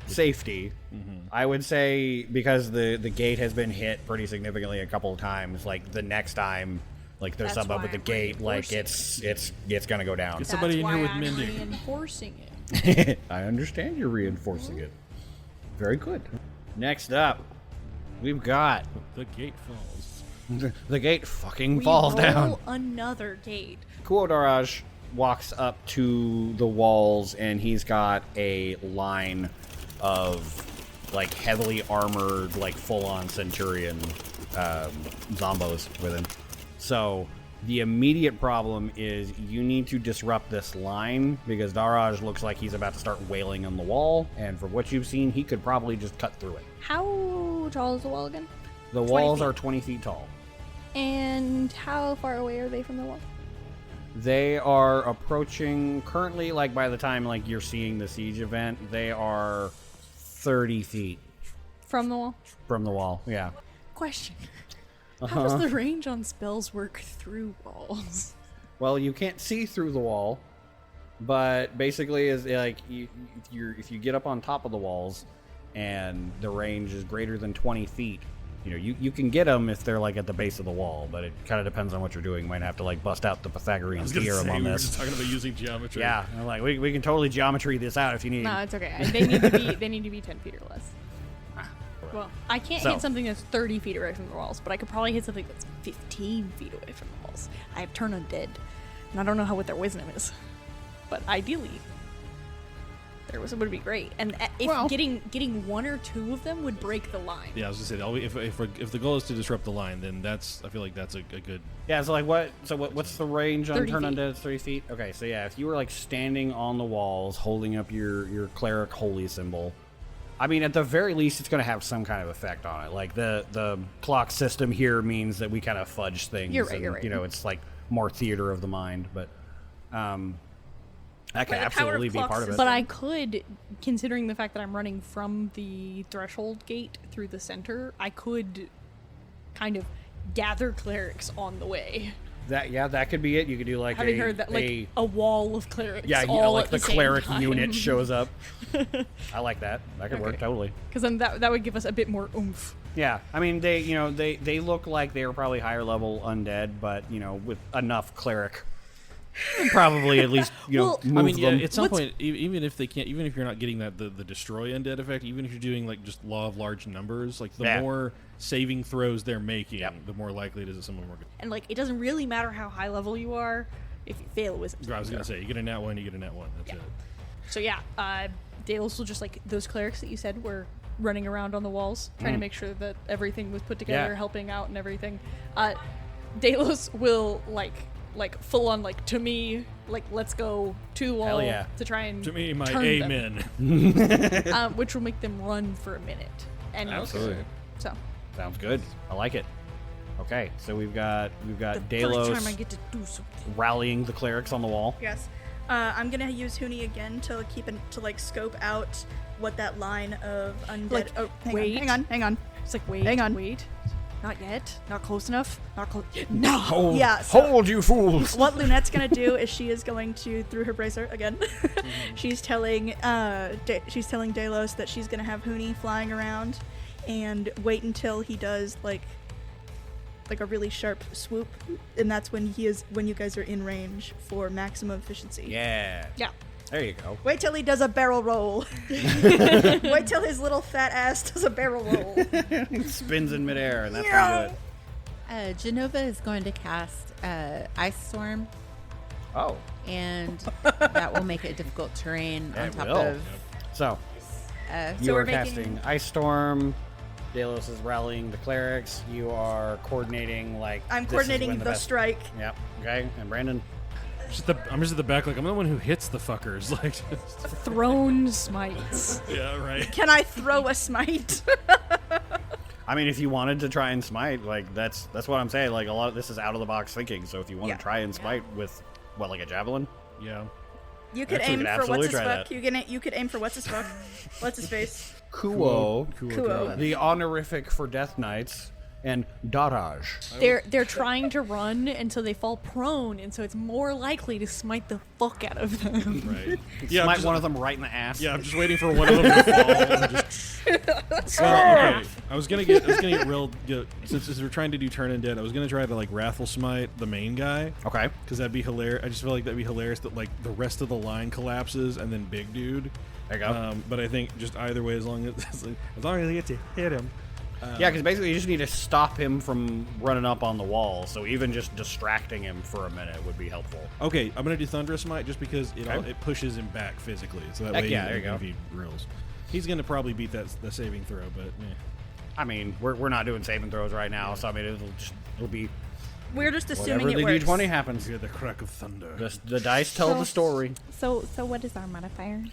safety. I would say because the gate has been hit pretty significantly a couple of times, like the next time like there's That's something up why with the I'm gate, like reinforcing it's gonna go down. Get somebody in That's here why with I'm mending. reinforcing it. I understand you're reinforcing it. Very good. Next up, we've got The gate falls. the gate fucking We falls roll down. another gate. Kuo-Darazj walks up to the walls and he's got a line of like heavily armored, like full-on centurion zombos with him. So the immediate problem is you need to disrupt this line because Darazj looks like he's about to start wailing on the wall, and from what you've seen, he could probably just cut through it. How tall is the wall again? The 20 walls feet. are 20 feet tall. And how far away are they from the wall? They are approaching currently, like by the time like you're seeing the siege event, they are 30 feet From the wall? from the wall. Yeah. Question. How does the range on spells work through walls? Well, you can't see through the wall, but basically is like if you get up on top of the walls and the range is greater than 20 feet, you can get them if they're like at the base of the wall, but it kind of depends on what you're doing. You might have to like bust out the Pythagorean theorem on we were this. just talking about using geometry. Yeah, and like we can totally geometry this out if you need. No, it's okay. They need to be 10 feet or less. Well, I can't So- hit something that's 30 feet away from the walls, but I could probably hit something that's 15 feet away from the walls. I have turn undead, and I don't know what their wisdom is, but ideally, their wisdom would be great. And if getting 1 or 2 of them would break the line. Yeah, I was gonna say if the goal is to disrupt the line, then I feel like that's a good. Yeah, so like what's the range on 30 turn feet. undead? It's 30 feet. Okay, so yeah, if you were like standing on the walls holding up your cleric holy symbol, I mean, at the very least, it's going to have some kind of effect on it. Like the clock system here means that we kind of fudge things. You're right, and, you're right. It's like more theater of the mind, but that could By the power of absolutely be clock part of it. system. But I could, considering the fact that I'm running from the threshold gate through the center, I could kind of gather clerics on the way. That could be it. You could do like Having heard that, like a wall of clerics. yeah, all like at the same cleric time. unit shows up. I like that. That could work Okay. totally. Because then that would give us a bit more oomph. Yeah, I mean they look like they were probably higher level undead, but with enough cleric Probably at least Well, move I mean, yeah, them. at some point, even if they can't, even if you're not getting that the destroy undead effect, even if you're doing like just law of large numbers, like the more saving throws they're making, the more likely it is that someone will get. And like, it doesn't really matter how high level you are. If you fail a wisdom I was gonna say, you get a nat 1, you get a nat 1. That's it. So yeah, Daedalus will just like those clerics that you said were running around on the walls, trying to make sure that everything was put together, helping out and everything. Daedalus will like full on like to me, like let's go to the wall to try and To me, my turn amen. them, which will make them run for a minute. And Absolutely. So Sounds good. I like it. Okay, so we've got first Delos time I get to do something. rallying the clerics on the wall. Yes. I'm gonna use Huni again to scope out what that line of undead. Like, oh, wait. hang on. It's like wait, Hang on. wait, not yet, not close enough, not close. No. Yeah. So Hold, you fools! what Lunette's gonna do is she is going to, through her bracer again, she's telling Delos that she's gonna have Huni flying around, and wait until he does like a really sharp swoop, and that's when you guys are in range for maximum efficiency. Yeah. Yeah. There you go. Wait till he does a barrel roll. Wait till his little fat ass does a barrel roll. Spins in midair, and that's how you do it. Genova is going to cast Ice Storm, Oh. and that will make it difficult terrain on It top will. of. So, Uh, you we're are making- casting Ice Storm. Delos is rallying the clerics. You are coordinating I'm this is coordinating when the best- strike. Yep. Okay. And Brandon. I'm just at the back, like I'm the one who hits the fuckers. Like, Throne smites. yeah, right. Can I throw a smite? I mean, if you wanted to try and smite, like that's what I'm saying. Like a lot of this is out of the box thinking. So if you want Yeah. to try and smite with like a javelin, Yeah. You could Actually, aim we could for what's absolutely his try fuck. that. You could aim for what's his fuck. What's his face? Kuo, the honorific for Death Knights, and Kuo-Darazj. They're trying to run until they fall prone, and so it's more likely to smite the fuck out of them. Right. Yeah. Smite one of them right in the ass. Yeah, I'm just waiting for one of them to fall. And just... Well, okay. I was gonna get real. Since we're trying to do turn undead, I was gonna try to like Wrathful Smite the main guy. Okay. Because that'd be hilarious. I just feel like that'd be hilarious that like the rest of the line collapses and then big dude. There you go. But I think just either way, as long as I get to hit him. Yeah, because basically you just need to stop him from running up on the wall. So even just distracting him for a minute would be helpful. Okay, I'm gonna do Thunderous Smite just because it pushes him back physically. So that Heck way, yeah, there you go. if he reels, he's gonna probably beat the saving throw. But I mean, we're not doing saving throws right now, so I mean it'll be We're just assuming whatever it the works. D20 happens. hear the crack of thunder. The dice tell the story. So what is our modifier?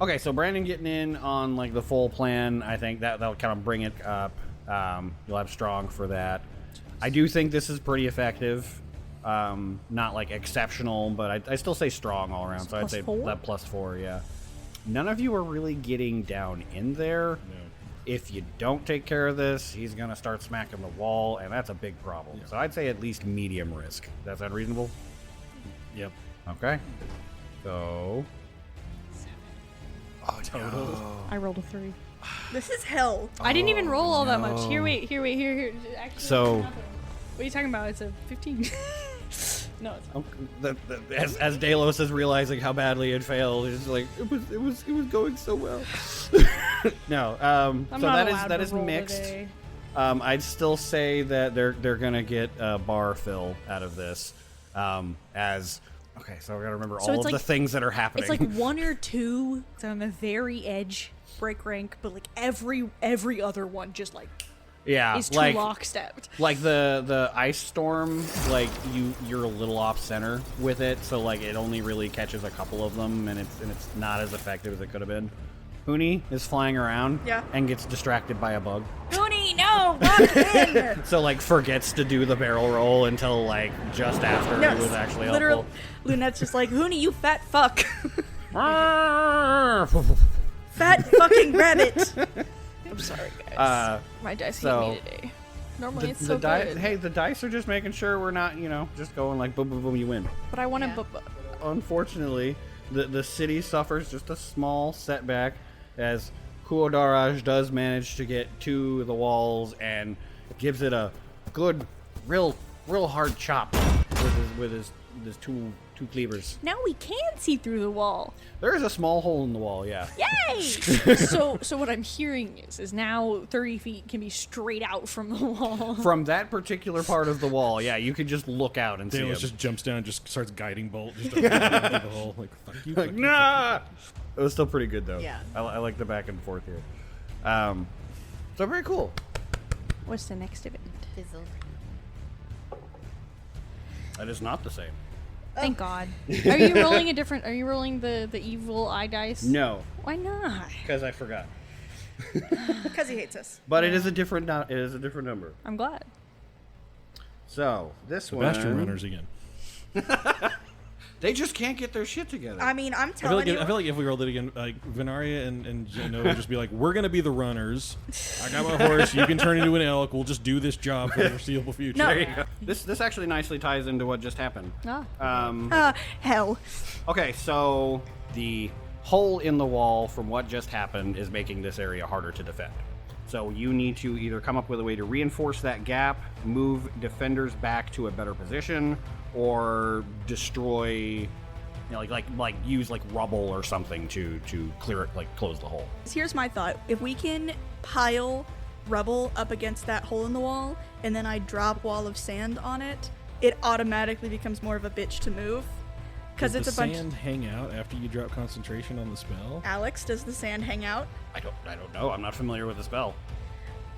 Okay, so Brandon getting in on like the full plan, I think that'll kind of bring it up. You'll have strong for that. I do think this is pretty effective. Not like exceptional, but I still say strong all around. So I'd say +4? that +4, yeah. None of you are really getting down in there. No. If you don't take care of this, he's gonna start smacking the wall, and that's a big problem. So I'd say at least medium risk. Does that reasonable? Yep. Okay. So I rolled a 3. This is hell. I didn't even roll all that much. Here. Actually, So- what are you talking about? It's a 15. No, it's as Delos is realizing how badly it failed, he's like, it was going so well. No, I'm so not that allowed is to roll mixed. today. I'd still say that they're gonna get a bar fill out of this. As okay, so I gotta remember So all it's of the like- things that are happening. It's like 1 or 2. It's on the very edge, break rank, but like every other one just like yeah, is too like lockstepped. like the ice storm, like you're a little off center with it, so like it only really catches a couple of them, and it's not as effective as it could have been. Huni is flying around and gets distracted by a bug. Huni, no, walk in. So like forgets to do the barrel roll until like just after it was actually literal. helpful. Lunette's just like, Huni, you fat fuck. Fat fucking rabbit. I'm sorry, guys. My dice hate me so today. Normally it's the so good. Hey, the dice are just making sure we're not, just going like boom, boom, boom, you win. But I want to. Yeah. Unfortunately, the city suffers just a small setback as Kuo-Darazj does manage to get to the walls and gives it a good, real hard chop with his there's two cleavers. Now we can see through the wall. There is a small hole in the wall, yeah. Yay! so what I'm hearing is now 30 feet can be straight out from the wall. From that particular part of the wall, yeah, you can just look out and see Dalos him. just jumps down and just starts guiding bolt just over the hole. Like, fuck you. Like, nah! It was still pretty good, though. Yeah. I like the back and forth here. So very cool. What's the next event? Fizzled. That is not the same. Thank God. Are you rolling Are you rolling the evil eye dice? No, Why not? because I forgot. Because he hates us. But it is a different. It is a different number. I'm glad. So this The one. Bastion runners again. They just can't get their shit together. I mean, I'm I telling you. feel like if we rolled it again, like Venaria and Geno would just be like, "We're gonna be the runners. I got my horse. You can turn into an elk. We'll just do this job for the foreseeable future." No. There you go. This actually nicely ties into what just happened. Hell. Okay, so the hole in the wall from what just happened is making this area harder to defend. So you need to either come up with a way to reinforce that gap, move defenders back to a better position, or destroy, you know, like use like rubble or something to clear it, like close the hole. Here's my thought. If we can pile rubble up against that hole in the wall, and then I drop wall of sand on it, it automatically becomes more of a bitch to move. Because Does it's the a bunch. sand hang out after you drop concentration on the spell? Alex, does the sand hang out? I don't know. I'm not familiar with the spell.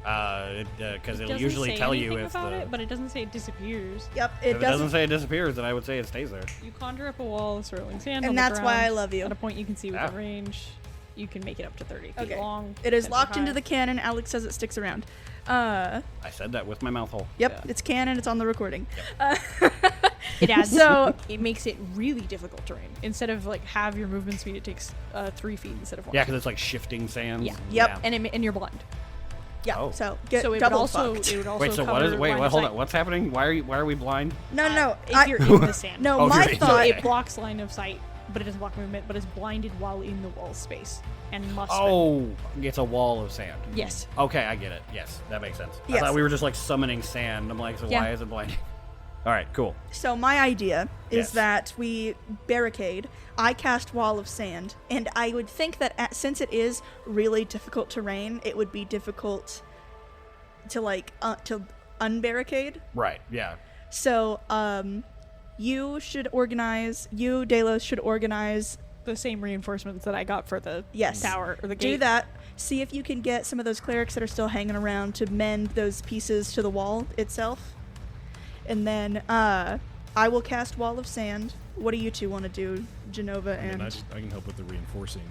Because it'll Doesn't usually say tell you anything if about the it, but it doesn't say it disappears. Yep, if it doesn't say it disappears, then I would say it stays there. You conjure up a wall of swirling sand And on the that's why ground. I love you. At a point you can see within Yeah. range. You can make it up to 30 feet Okay. long. It is 10 feet locked into high. the cannon. Alex says it sticks around. I said that with my mouth hole. Yep, it's canon. It's on the recording. It adds So- it makes it really difficult terrain. Instead of like have your movement speed, it takes 3 feet instead of 1. Yeah, because it's like shifting sands. Yeah. Yep. And you're blind. Yeah. Oh. So get So it would double also fucked. it would also Wait, so cover what is? Wait, line what? of Hold sight. on. What's happening? Why are we blind? No. If you're in the sand. No, Oh, my you're in- So thought. it blocks line of sight, but it doesn't block movement, but is blinded while in the wall space and must spend. Oh, it's a wall of sand. Yes. Okay, I get it. Yes, that makes sense. Yes. I thought we were just like summoning sand. I'm like, so Yeah. why is it blinding? All right, cool. So my idea is Yes. that we barricade. I cast wall of sand, and I would think that since it is really difficult terrain, it would be difficult to to unbarricade. Right. Yeah. So you should organize. You, Delos, should organize. The same reinforcements that I got for the Yes. tower or the gate. Do that. See if you can get some of those clerics that are still hanging around to mend those pieces to the wall itself. And then I will cast Wall of Sand. What do you two want to do, Genova and... I can help with the reinforcing.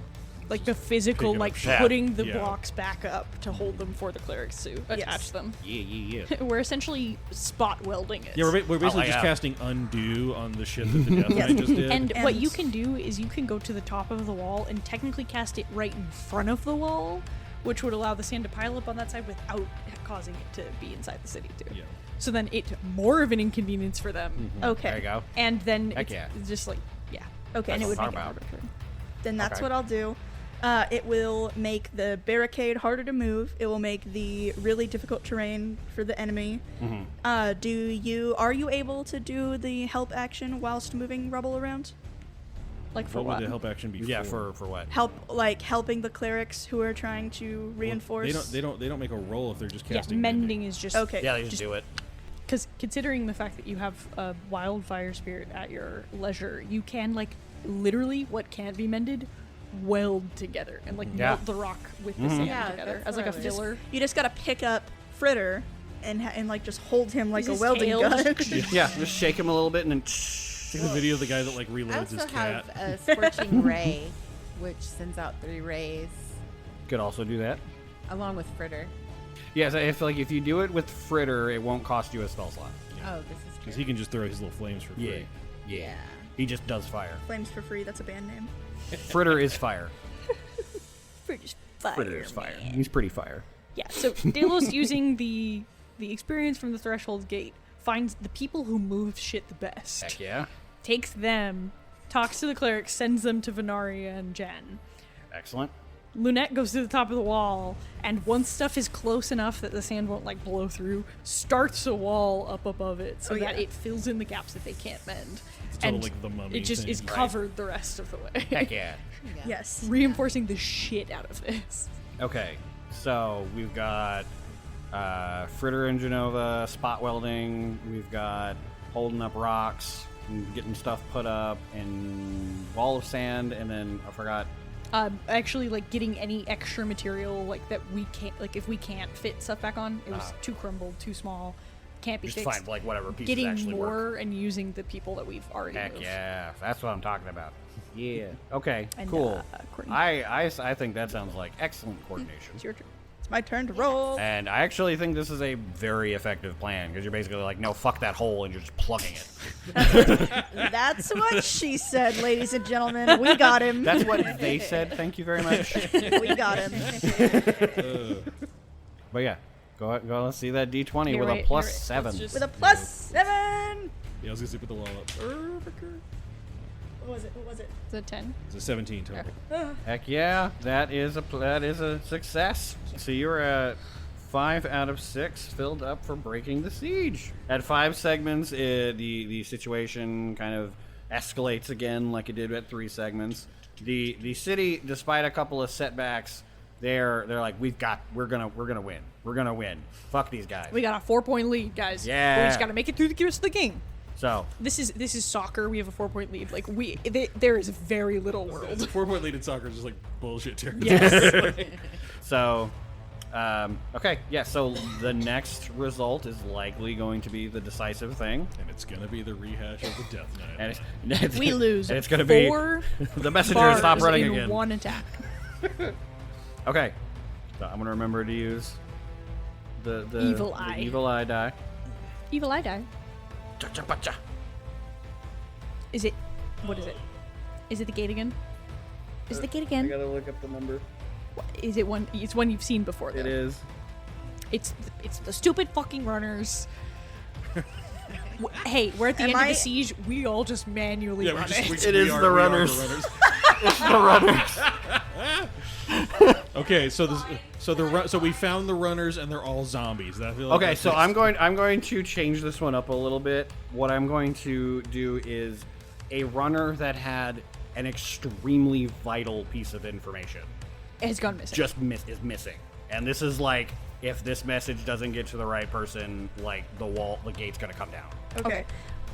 Like the physical, Pick it up. like Yeah. putting the Yeah. blocks back up to hold them for the clerics to attach Yes. them. Yeah. We're essentially spot welding it. Yeah, we're basically yeah. just casting undo on the shit that the Death Knight just did. And what And- you can do is you can go to the top of the wall and technically cast it right in front of the wall, which would allow the sand to pile up on that side without causing it to be inside the city too. Yeah. So then it's more of an inconvenience for them. Okay. There you go. And then Heck it's yeah. just like, yeah. Okay. And it would what make I'm it talking harder for them. Then that's Okay. what I'll do. It will make the barricade harder to move. It will make the really difficult terrain for the enemy. Mm-hmm. Are you able to do the help action whilst moving rubble around? Like for What what? would the help action be? Yeah. For what? Helping the clerics who are trying to reinforce. They don't make a roll if they're just Yeah, casting. mending is just Okay. Yeah, they just do it. because considering the fact that you have a wildfire spirit at your leisure, you can like literally what can't be mended weld together and like Yeah. melt the rock with the sand Yeah, together that's as like a what I was- filler. You just gotta pick up Fritter and like just hold him like Is a his welding tail gun. just- Yeah, just shake him a little bit and then. It's like the video of the guy that like I reloads his also cat. have a scorching ray, which sends out 3 rays Could also do that. along with Fritter. Yeah, so if you do it with Fritter, it won't cost you a spell slot. Oh, this is Because true. he can just throw his little flames for free. Yeah. He just does fire. Flames for free. That's a band name. Fritter is fire. Fridge fire. Fritter is fire. He's pretty fire. Yeah, so Delos using the experience from the Threshold Gate finds the people who move shit the best. Heck yeah. Takes them, talks to the clerics, sends them to Venaria and Jen. Excellent. Lunette goes to the top of the wall, and once stuff is close enough that the sand won't like blow through, starts a wall up above it so that it fills in the gaps that they can't mend. It's and like the mummy it just thing. is covered the rest of the way. Heck yeah. Yes. Reinforcing the shit out of this. Okay, so we've got Fritter and Genova spot welding. We've got holding up rocks and getting stuff put up, and wall of sand, and then I forgot. Actually, like getting any extra material like that we can't, like if we can't fit stuff back on, it was too crumbled, too small, can't be Just fixed. find like whatever pieces Getting actually more work. and using the people that we've already Heck moved. yeah, that's what I'm talking about. Yeah. Okay. And, cool. Courtney. I think that sounds like excellent coordination. It's your turn. It's my turn to roll. And I actually think this is a very effective plan because you're basically like, no, fuck that hole, and you're just plugging it. That's what she said, ladies and gentlemen. We got him. That's what they said. Thank you very much. We got him. But yeah, go let's see that D20 Here, with wait, a plus here, wait. 7. Let's just- With a +7. Yeah, I was gonna say put the wall up. What was it? What was it? It's a 10. It's a 17 total. Heck yeah, that is a success. So you're at 5 out of 6 filled up for breaking the siege. At 5 segments, the situation kind of escalates again like it did at 3 segments. The city, despite a couple of setbacks, they're like, we're gonna win. Fuck these guys. We got a 4-point lead, guys. Yeah. We just got to make it through the rest of the game. So This is soccer. We have a 4-point lead. Like there is very little world. 4-point lead in soccer is just like bullshit territory. Yes. So, okay, yeah. So the next result is likely going to be the decisive thing, And it's gonna be the rehash of the Death Knight. and it's We lose. And it's going to be 4 the messenger bars stop running in again. one attack. Okay, so I'm going to remember to use the Evil the eye. evil eye die. Evil eye die. Cha-cha-pa-cha. Is it? What is it? Is it the gate again? Is it the gate I again? gotta look up the number. Is it one? It's one you've seen before. Though. It is. It's the stupid fucking runners. Hey, we're at the Am end of I- the siege. We all just manually run it. It is the runners. It's the runners. Okay, so we found the runners and they're all zombies. That feel like Okay, that's so it. I'm going to change this one up a little bit. What I'm going to do is a runner that had an extremely vital piece of information It has gone missing. is missing. And this is like, if this message doesn't get to the right person, like the gate's gonna come down. Okay.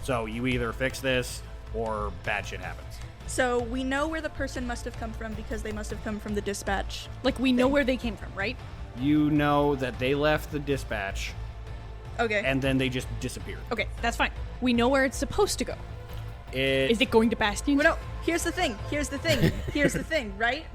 So you either fix this or bad shit happens. So we know where the person must have come from because they must have come from the dispatch. Like we know where they came from, right? You know that they left the dispatch Okay. and then they just disappeared. Okay, that's fine. We know where it's supposed to go. Is it going to Bastion? Well, no, here's the thing. Right?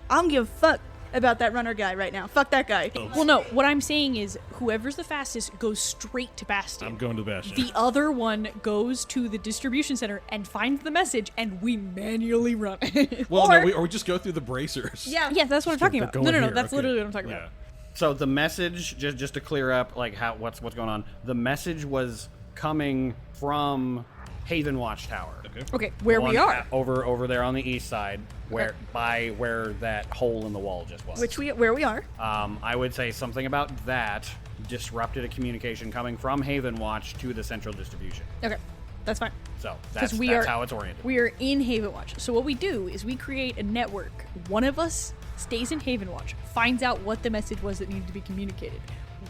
I don't give a fuck about that runner guy right now. Fuck that guy. Well, no. What I'm saying is, whoever's the fastest goes straight to Bastion. I'm going to the Bastion. The other one goes to the distribution center and finds the message, and we manually run it. Well, Or- or we just go through the bracers. Yeah. Yeah, that's what I'm talking about. Going No, here, that's okay. literally what I'm talking Yeah. about. So the message, just to clear up, like what's going on. The message was coming from Haven Watchtower. Okay, where we are. over there on the east side, where that hole in the wall just was. Where we are. I would say something about that disrupted a communication coming from Haven Watch to the central distribution. Okay, that's fine. So Because that's how it's oriented. We are in Haven Watch. So what we do is we create a network. One of us stays in Haven Watch, finds out what the message was that needed to be communicated.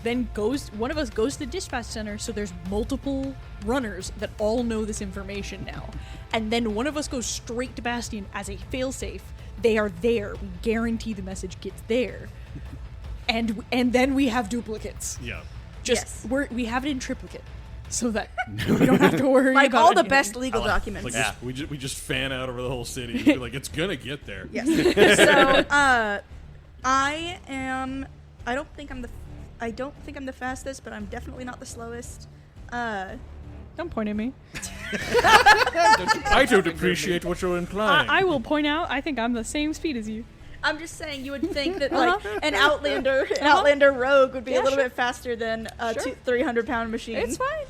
Then one of us goes to the dispatch center, so there's multiple runners that all know this information now. And then one of us goes straight to Bastion as a failsafe. They are there. We guarantee the message gets there. And then we have duplicates. Yeah. Just we have it in triplicate, so that we don't have to worry Like about all the anything. best legal documents. Like Yeah. we just fan out over the whole city. Be like, it's gonna get there. Yes. So, I don't think I'm the fastest, but I'm definitely not the slowest. Don't point at me. I don't appreciate what you're implying. I will point out. I think I'm the same speed as you. I'm just saying you would think that like an Outlander rogue would be a little bit faster than a 300-pound machine. It's fine.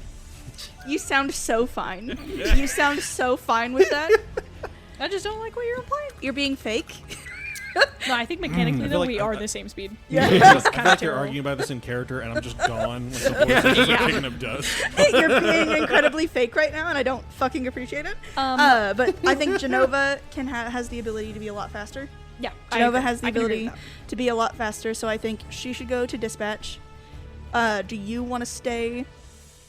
You sound so fine. You sound so fine with that. I just don't like what you're implying. You're being fake. No, I think mechanically I though feel like we are the same speed. Yeah. I feel like you're arguing about this in character, and I'm just gone. Like the voice is just Yeah. kicking up dust. You're being incredibly fake right now, and I don't fucking appreciate it. But I think Genova has the ability to be a lot faster. Yeah, Genova has the I can agree ability with that. to be a lot faster, so I think she should go to dispatch. Do you want to stay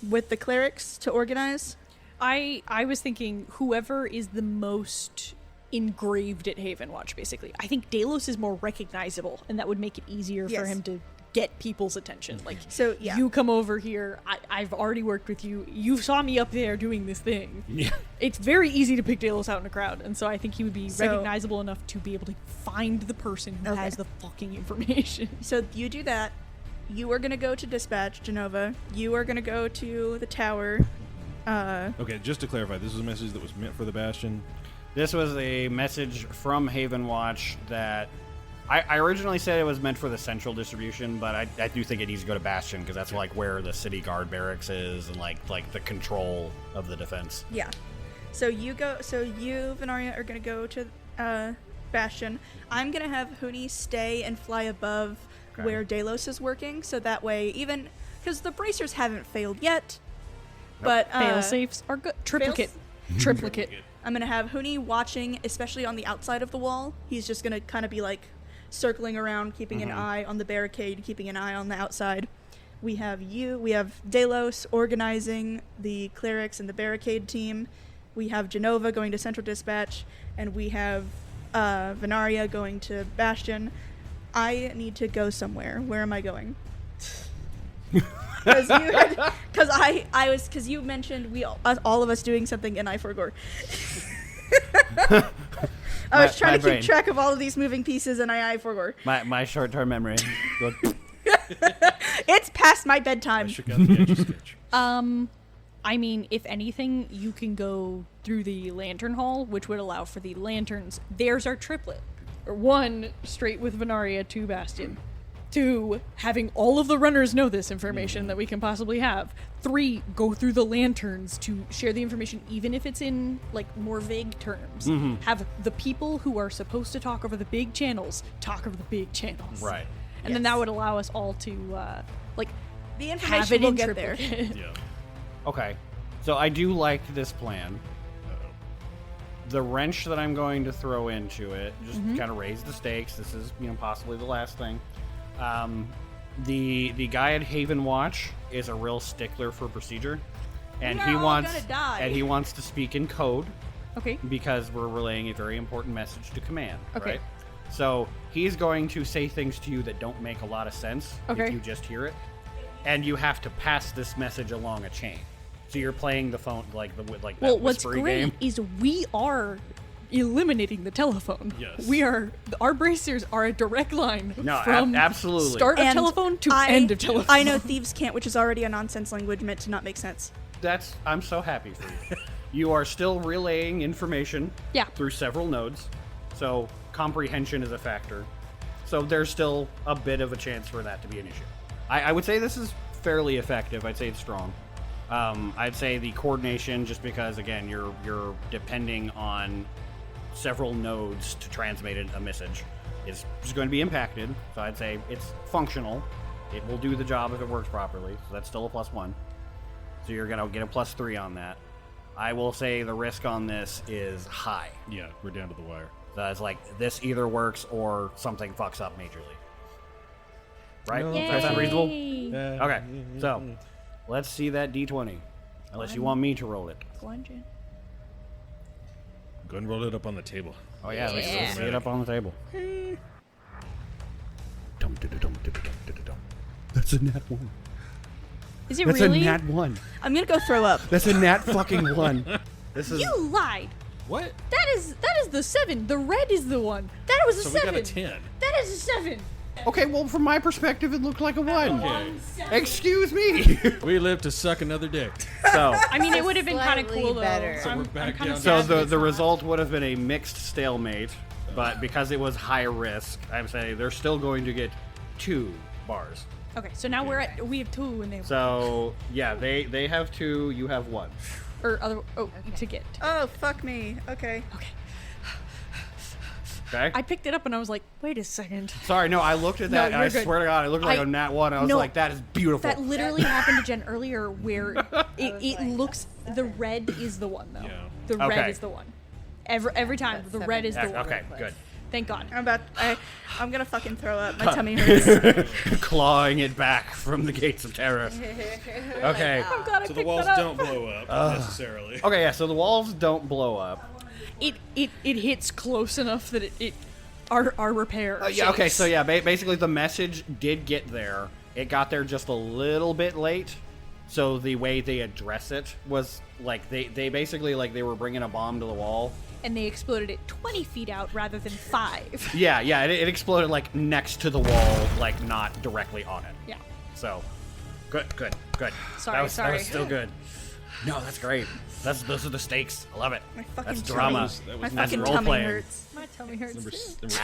with the clerics to organize? I was thinking whoever is the most engraved at Haven Watch, basically. I think Delos is more recognizable, and that would make it easier for Yes. him to get people's attention. Like, So, yeah. you come over here, I've already worked with you, you saw me up there doing this thing. Yeah. It's very easy to pick Delos out in a crowd, and so I think he would be So- recognizable enough to be able to find the person who Okay. has the fucking information. So you do that. You are going to go to dispatch, Genova. You are going to go to the tower. Okay, just to clarify, this was a message that was meant for the Bastion. This was a message from Haven Watch that I originally said it was meant for the central distribution, but I do think it needs to go to Bastion because that's like where the city guard barracks is and like the control of the defense. Yeah. So you, Venaria, are going to go to Bastion. I'm going to have Huni stay and fly above Okay. where Delos is working, so that way, even because the bracers haven't failed yet, but Fail safes are good. Triplicate. Triplicate. I'm going to have Huni watching, especially on the outside of the wall. He's just going to kind of be like circling around, keeping an eye on the barricade, keeping an eye on the outside. We have Delos organizing the clerics and the barricade team. We have Genova going to Central Dispatch, and we have Venaria going to Bastion. I need to go somewhere. Where am I going? Because you mentioned all of us doing something in Iforgor. I was trying my to brain. keep track of all of these moving pieces in Iforgor. My short-term memory. It's past my bedtime. I shook out the edge sketch. I mean, if anything, you can go through the lantern hall, which would allow for the lanterns. There's our triplet. Or 1, straight with Venaria to Bastion. 2, having all of the runners know this information that we can possibly have. 3, go through the lanterns to share the information, even if it's in, like, more vague terms. Have the people who are supposed to talk over the big channels talk over the big channels. Right. And then that would allow us all to, like, The have information it will in get there. triplicate. Yeah. Okay. So I do like this plan. The wrench that I'm going to throw into it, just kind of raise the stakes. This is, possibly the last thing. The guy at Haven Watch is a real stickler for procedure, and We're all gonna die. he wants to speak in code Okay. because we're relaying a very important message to command. Okay. Right? So he's going to say things to you that don't make a lot of sense Okay. if you just hear it, and you have to pass this message along a chain. So you're playing the phone like that Well, what's whispery great game. is we are eliminating the telephone. Yes. We are, our bracers are a direct line No, from absolutely. start of And telephone to I- end of telephone. I know thieves can't, which is already a nonsense language meant to not make sense. I'm so happy for you. You are still relaying information Yeah. through several nodes, so comprehension is a factor. So there's still a bit of a chance for that to be an issue. I would say this is fairly effective. I'd say it's strong. I'd say the coordination, just because again you're depending on several nodes to transmit a message, is just going to be impacted. So I'd say it's functional. It will do the job if it works properly. So that's still a +1. So you're going to get a +3 on that. I will say the risk on this is high. Yeah, we're down to the wire. So it's like this either works or something fucks up majorly. Right? Does that sound reasonable? Okay, so let's see that D20. Unless you want me to roll it. Go on, Jen. Go and roll it up on the table. Oh yeah, let's see it up on the table. That's a nat 1. Is it That's really? a nat 1. I'm gonna go throw up. That's a nat fucking 1. This is You lied. What? That is the 7. The red is the one. That was a So we 7. got a 10. That is a 7. okay. Well, from my perspective, it looked like a 1. Okay. Excuse me. We live to suck another day. So, I mean, it would have been kind of Slightly cool though. better. So I'm, we're back I'm kind down of to- so sad. the result would have been a mixed stalemate, but because it was high risk, I'm saying they're still going to get 2 bars. Okay, so now we have 2 and they So yeah, they have 2, you have 1. or other to get. Oh, fuck me. Okay. Okay. Okay. I picked it up and I was like, wait a second. Sorry, no, I looked at that, and you're I good. swear to God, it looked like I- a nat 1. I was no, like, that is beautiful. That literally happened to Jen earlier where it looks, the red is the one, though. Yeah. The Okay. red is the one. Every time, the red is the one. Okay, good. Thank God. I'm gonna fucking throw up. My tummy hurts. Clawing it back from the gates of terror. Okay. I'm glad I So picked the walls that up. don't blow up necessarily. Okay, yeah, so the walls don't blow up. It hits close enough that our repair. Yeah, okay, shakes. so yeah, basically the message did get there. It got there just a little bit late. So the way they address it was like they basically like they were bringing a bomb to the wall. And they exploded it 20 feet out rather than 5. Yeah, it exploded like next to the wall, like not directly on it. Yeah. So, good. Sorry, that was sorry. still good. No, that's great. Those are the stakes. I love it. My fucking That's drama. That My was That's fucking role tummy playing. hurts. My tummy hurts number, too. number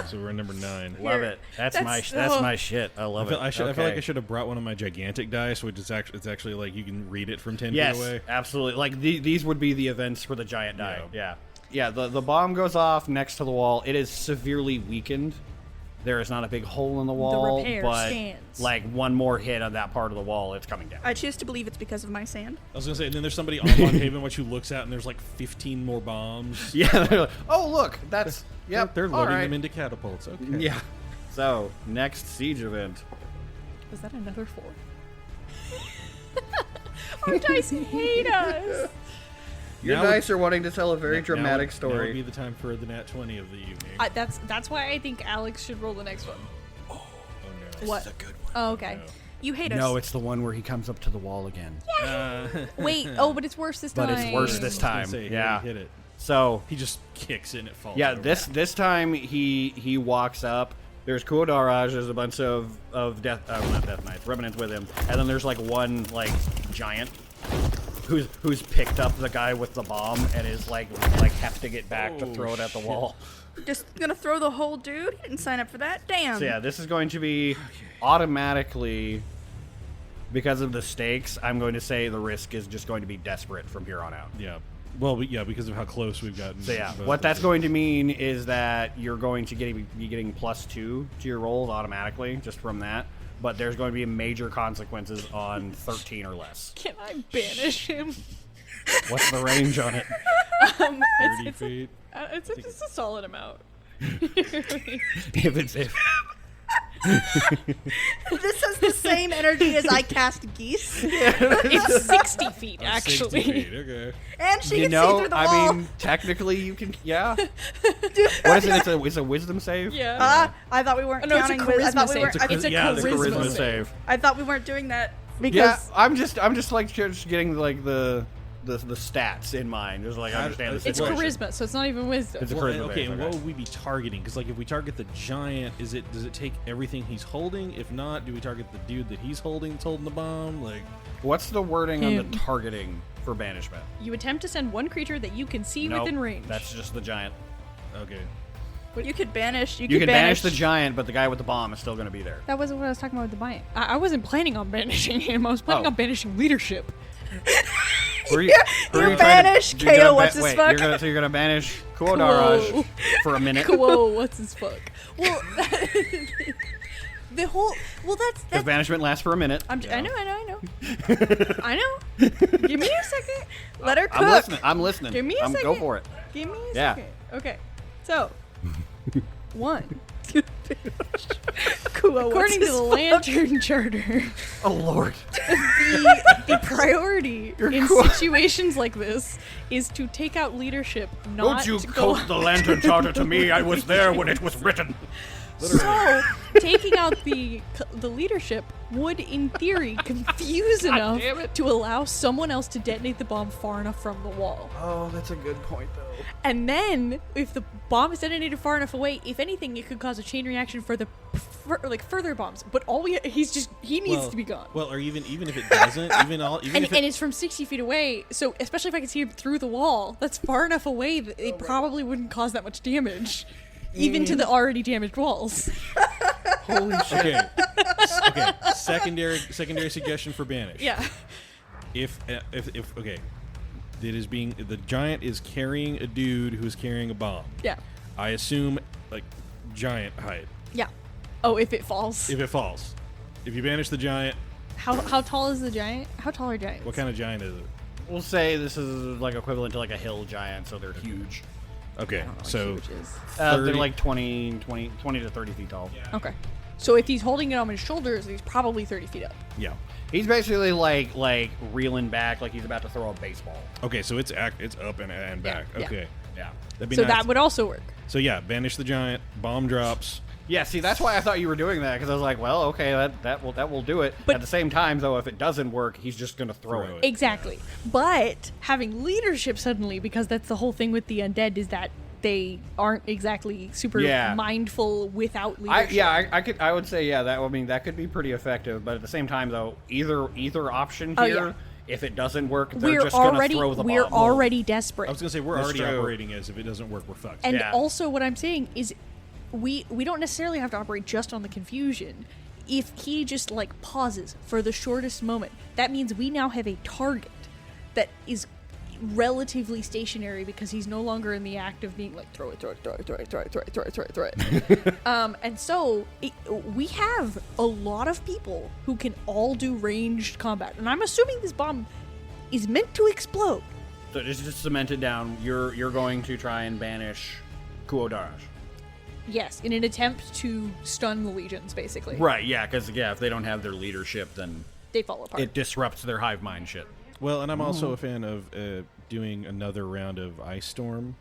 8. So we're at number 9. Love it. That's my shit. I love it. I feel like I Okay. should have brought one of my gigantic dice, which is actually like you can read it from 10 Yes, feet away. absolutely. Like these would be the events for the giant die. Yeah. The bomb goes off next to the wall. It is severely weakened. There is not a big hole in the wall, repair but stands. like one more hit on that part of the wall, it's coming down. I choose to believe it's because of my sand. I was gonna say, and then there's somebody on Haven which you looks at, and there's like 15 more bombs. Yeah. They're like, oh look, that's yep. They're all loading right. them into catapults. Okay. Yeah. So next siege event. Was that another 4? Our dice hate us. Your Now dice are wanting to tell a very dramatic Now would story. be the time for the nat 20 of the evening. That's why I think Alex should roll the next one. Oh no. What? Oh, okay. You hate us. No, it's the one where he comes up to the wall again. Wait. Oh, but it's worse this time. But it's worse this time. Say, Yeah. Hit it. So He just kicks it and it falls. yeah, over. this time he walks up. There's Kuo-Darazj. There's a bunch of not death knights, revenants with him, and then there's like one like giant who's picked up the guy with the bomb and is like hefting it back to throw it at the wall. Just gonna throw the whole dude? Didn't sign up for that. Damn. So yeah, this is going to be automatically, because of the stakes, I'm going to say the risk is just going to be desperate from here on out. Yeah. Well, yeah, because of how close we've gotten. So yeah, both what of that's these. going to mean is that you're going to be getting +2 to your rolls automatically just from that. But there's going to be major consequences on 13 or less. Can I banish him? What's the range on it? 30 feet. It's a solid amount. if This has the same energy as I cast geese. It's 60 feet, 60 actually. feet, okay. And she you can see know, through the wall. I mean, technically you can. Yeah. What is it? It's a wisdom save. Yeah. I thought we weren't No, it's a counting with. I charisma thought we save. weren't. It's a Yeah, it's a charisma charisma save. save. I thought we weren't doing that because Yeah, I'm just like just getting like the stats in mind. Just like understand the It's situation. charisma, so it's not even wisdom. It's a Well, charisma okay, base, and okay. what would we be targeting? Because like if we target the giant, does it take everything he's holding? If not, do we target the dude that he's holding that's holding the bomb? Like, What's the wording on Him. the targeting for banishment? You attempt to send one creature that you can see Nope, within range. That's just the giant. okay, you could banish. You can banish the giant, but the guy with the bomb is still going to be there. That wasn't what I was talking about with the giant. I wasn't planning on banishing him. I was planning Oh. on banishing leadership. Who are you banish you're gonna KO, what's his wait, fuck? You're gonna banish Kuo-Darazj for a minute. Whoa, what's his fuck? Well, the whole. Well, Because that's. banishment lasts for a minute. I know. I know. Give me a second. Let her cook. I'm listening. Give me a second. Go for it. Give me a Yeah. second. Okay. So, 1. Kuo, According to the Lantern Charter, Oh Lord. the priority in cool. situations like this is to take out leadership, not Don't you to go. quote the Lantern Charter to me. I was there when it was written. So, taking out the leadership would, in theory, confuse enough to allow someone else to detonate the bomb far enough from the wall. Oh, that's a good point though. And then, if the bomb is detonated far enough away, if anything, it could cause a chain reaction for the further bombs. But he needs to be gone. Well, or even if it doesn't, even And if it, it's from 60 feet away, so especially if I can see him through the wall, that's far enough away that it probably wouldn't cause that much damage. Even to the already damaged walls. Holy shit. okay. Secondary suggestion for banish. Yeah. If okay, the giant is carrying a dude who's carrying a bomb. Yeah. I assume like giant height. Yeah. Oh, if it falls. If it falls, if you banish the giant, How tall is the giant? How tall are giants? what kind of giant is it? We'll say this is like equivalent to like a hill giant, so they're huge. Okay, so They're 30 like 20 to 30 feet tall. Okay. So if he's holding it on his shoulders, he's probably 30 feet up. yeah. He's basically like reeling back, like he's about to throw a baseball. Okay, so it's up and back. yeah. Okay, Yeah. that'd be So nice. that would also work. So yeah, banish the giant. Bomb drops. Yeah, see, that's why I thought you were doing that, because I was like, well, okay, that will do it. But- at the same time, though, if it doesn't work, he's just gonna throw Throw it. Exactly. But having leadership suddenly, because that's the whole thing with the undead, is that they aren't exactly super Yeah. mindful without leadership. I would say that could be pretty effective. But at the same time, though, either option Oh, here, yeah. if it doesn't work, they're We're just gonna already throw the we're bomb. already desperate. I was gonna say we're That's already true. operating as if it doesn't work, we're fucked. And Yeah. also, what I'm saying is, we don't necessarily have to operate just on the confusion. If he just like pauses for the shortest moment, that means we now have a target that is relatively stationary because he's no longer in the act of being like throw it. And so we have a lot of people who can all do ranged combat, and I'm assuming this bomb is meant to explode. So just cement it down. You're going to try and banish Kuo-Darazj. Yes, in an attempt to stun the legions, basically. Right, yeah, because if they don't have their leadership, then They fall apart. it disrupts their hive mind shit. Well, and I'm also a fan of doing another round of Ice Storm.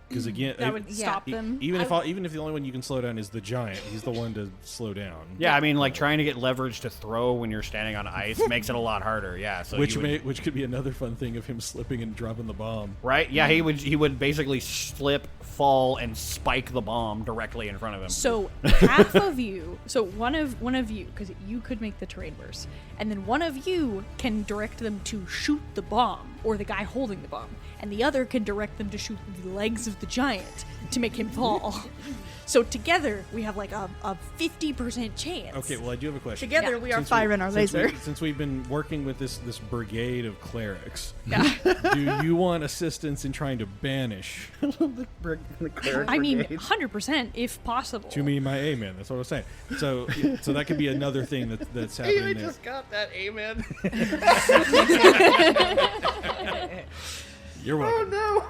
Because again, that would stop them. even if the only one you can slow down is the giant, he's the one to slow down. Yeah, I mean, like trying to get leverage to throw when you're standing on ice makes it a lot harder. Yeah, so Which you would- which could be another fun thing of him slipping and dropping the bomb. right? Yeah, he would basically slip, fall, and spike the bomb directly in front of him. So half of you, so one of you, because you could make the terrain worse, and then one of you can direct them to shoot the bomb or the guy holding the bomb, and the other can direct them to shoot the legs of the giant to make him fall. So together we have like a 50% chance. Okay, well I do have a question. Together Yeah. we are firing our laser. Since we've been working with this brigade of clerics, Yeah. do you want assistance in trying to banish? I mean, 100% if possible. To me, my amen. That's what I was saying. So that could be another thing that's happening there. got that amen. You're welcome. Oh no.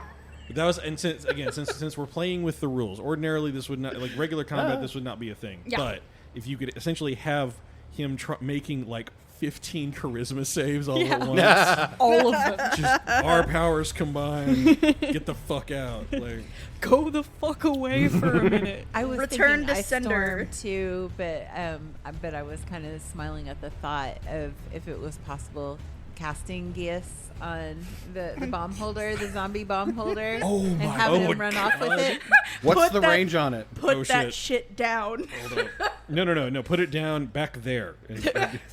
That was, and since we're playing with the rules, ordinarily this would not, like regular combat, this would not be a thing. Yeah. But if you could essentially have him making like 15 charisma saves all at once, All of them. just our powers combined, get the fuck out. Like, Go the fuck away for a minute. I was Return thinking to Ice sender. Storm too, but I was kind of smiling at the thought of if it was possible casting Geas on the bomb holder, the zombie bomb holder, and having him run off with it. What's Put the that- range on it? Put Oh, that shit. shit down. hold up. No. Put it down back there. And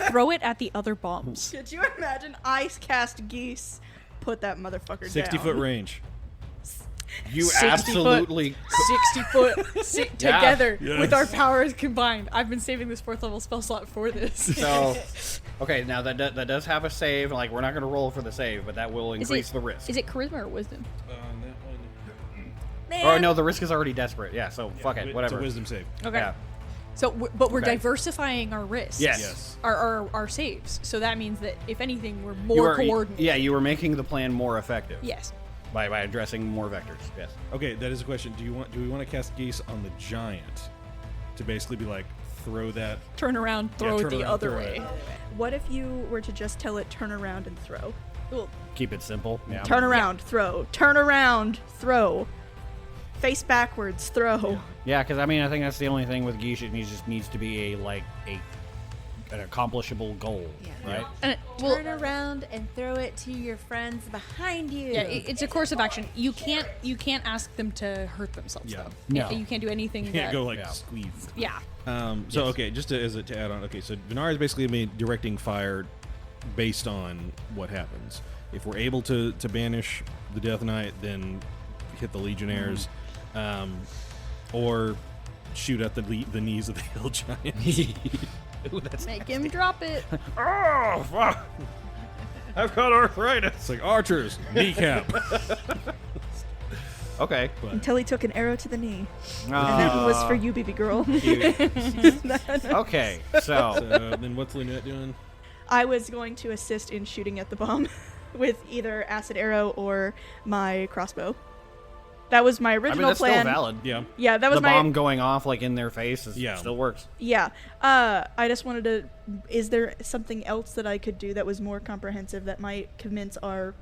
Throw it at the other bombs. Could you imagine ice cast geese? Put that motherfucker 60 down. foot range. You 60 absolutely. 60 foot Yeah. together Yes. with our powers combined. I've been saving this 4th level spell slot for this. So, okay, now that does have a save. Like we're not going to roll for the save, but that will increase the risk. Is it charisma or wisdom? Oh no, the risk is already desperate. Yeah, so fuck it, whatever. It's a wisdom save. Okay. Yeah. So, but we're Okay. diversifying our risks. Yes. Our saves. So that means that if anything, we're You more are- coordinated. Yeah, you were making the plan more effective. Yes. By addressing more vectors. Yes. Okay, that is a question. Do we want to cast Geese on the giant to basically be like throw that? Turn around, throw turn it the around, other throw way. it. What if you were to just tell it turn around and throw? Cool. Keep it simple. Yeah. Turn around, throw. Turn around, throw. Face backwards, throw. Yeah, because I mean, I think that's the only thing with Geesh. It just needs to be an accomplishable goal, right? And Turn around and throw it to your friends behind you. yeah, it's a course of action. You can't ask them to hurt themselves Yeah. though. No. You can't do anything. You can't that, go like Yeah. squeeze. Yeah. So okay, just to add on. Okay, so Venari is basically directing fire based on what happens. If we're able to banish the Death Knight, then hit the Legionnaires, or shoot at the knees of the hill giant. Ooh, that's Make him drop it. oh fuck! I've got arthritis. It's like archers kneecap. Okay. Until he took an arrow to the knee. And Uh, that was for you, baby girl. okay, so So then what's Lynette doing? I was going to assist in shooting at the bomb with either acid arrow or my crossbow. That was my I mean original that's plan. still valid. Yeah. Yeah, that was The my bomb going off like in their face still works. Yeah. I just wanted to. Is there something else that I could do that was more comprehensive that might convince our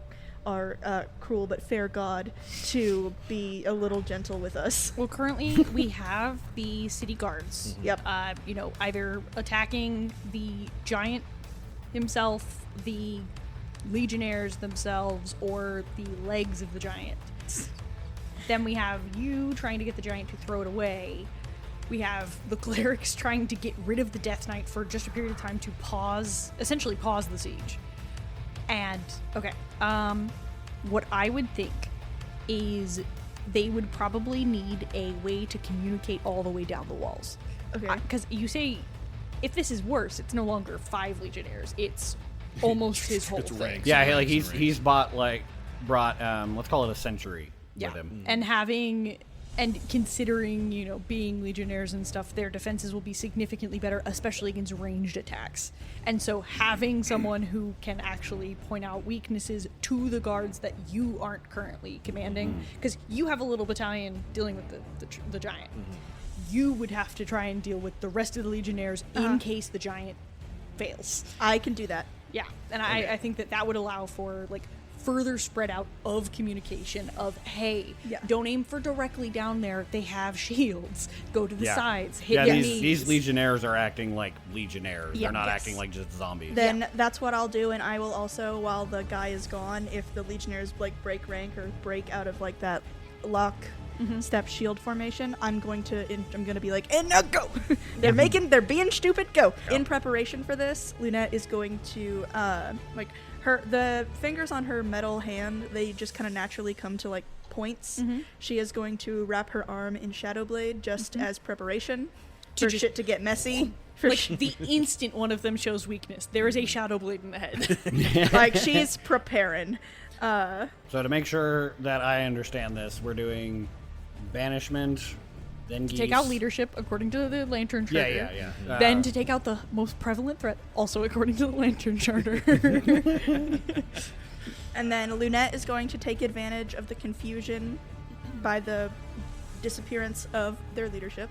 cruel but fair god to be a little gentle with us? Well, currently we have the city guards. Yep. Either attacking the giant himself, the legionnaires themselves, or the legs of the giant. Then we have you trying to get the giant to throw it away. We have the clerics trying to get rid of the Death Knight for just a period of time to essentially pause the siege. And, okay, what I would think is they would probably need a way to communicate all the way down the walls. Okay. Because you say, if this is worse, it's no longer 5 legionnaires, it's almost his whole It's thing. ranks. Yeah, and like ranks and he's brought let's call it a century Yeah, with him. and considering, being legionnaires and stuff, their defenses will be significantly better, especially against ranged attacks. And so having someone who can actually point out weaknesses to the guards that you aren't currently commanding, because you have a little battalion dealing with the giant. You would have to try and deal with the rest of the legionnaires in case the giant fails. I can do that. Yeah, and I think that would allow for, further spread out of communication of, hey, don't aim for directly down there. They have shields. Go to the sides. Hit the knees. These legionnaires are acting like legionnaires. Yeah, They're not yes. acting like just zombies. Then that's what I'll do, and I will also, while the guy is gone, if the legionnaires break rank or break out of that lock step shield formation, I'm going to be like, and now go. They're being stupid. Go. In preparation for this, Lunette is going to the fingers on her metal hand, they just kind of naturally come to points. She is going to wrap her arm in Shadow Blade just as preparation for shit to get messy. The instant one of them shows weakness, there is a shadow blade in the head. She's preparing. So to make sure that I understand this, we're doing banishment, then geese. Take out leadership, according to the Lantern Charter. Yeah. Then to take out the most prevalent threat, also according to the Lantern Charter. And then Lunette is going to take advantage of the confusion by the disappearance of their leadership.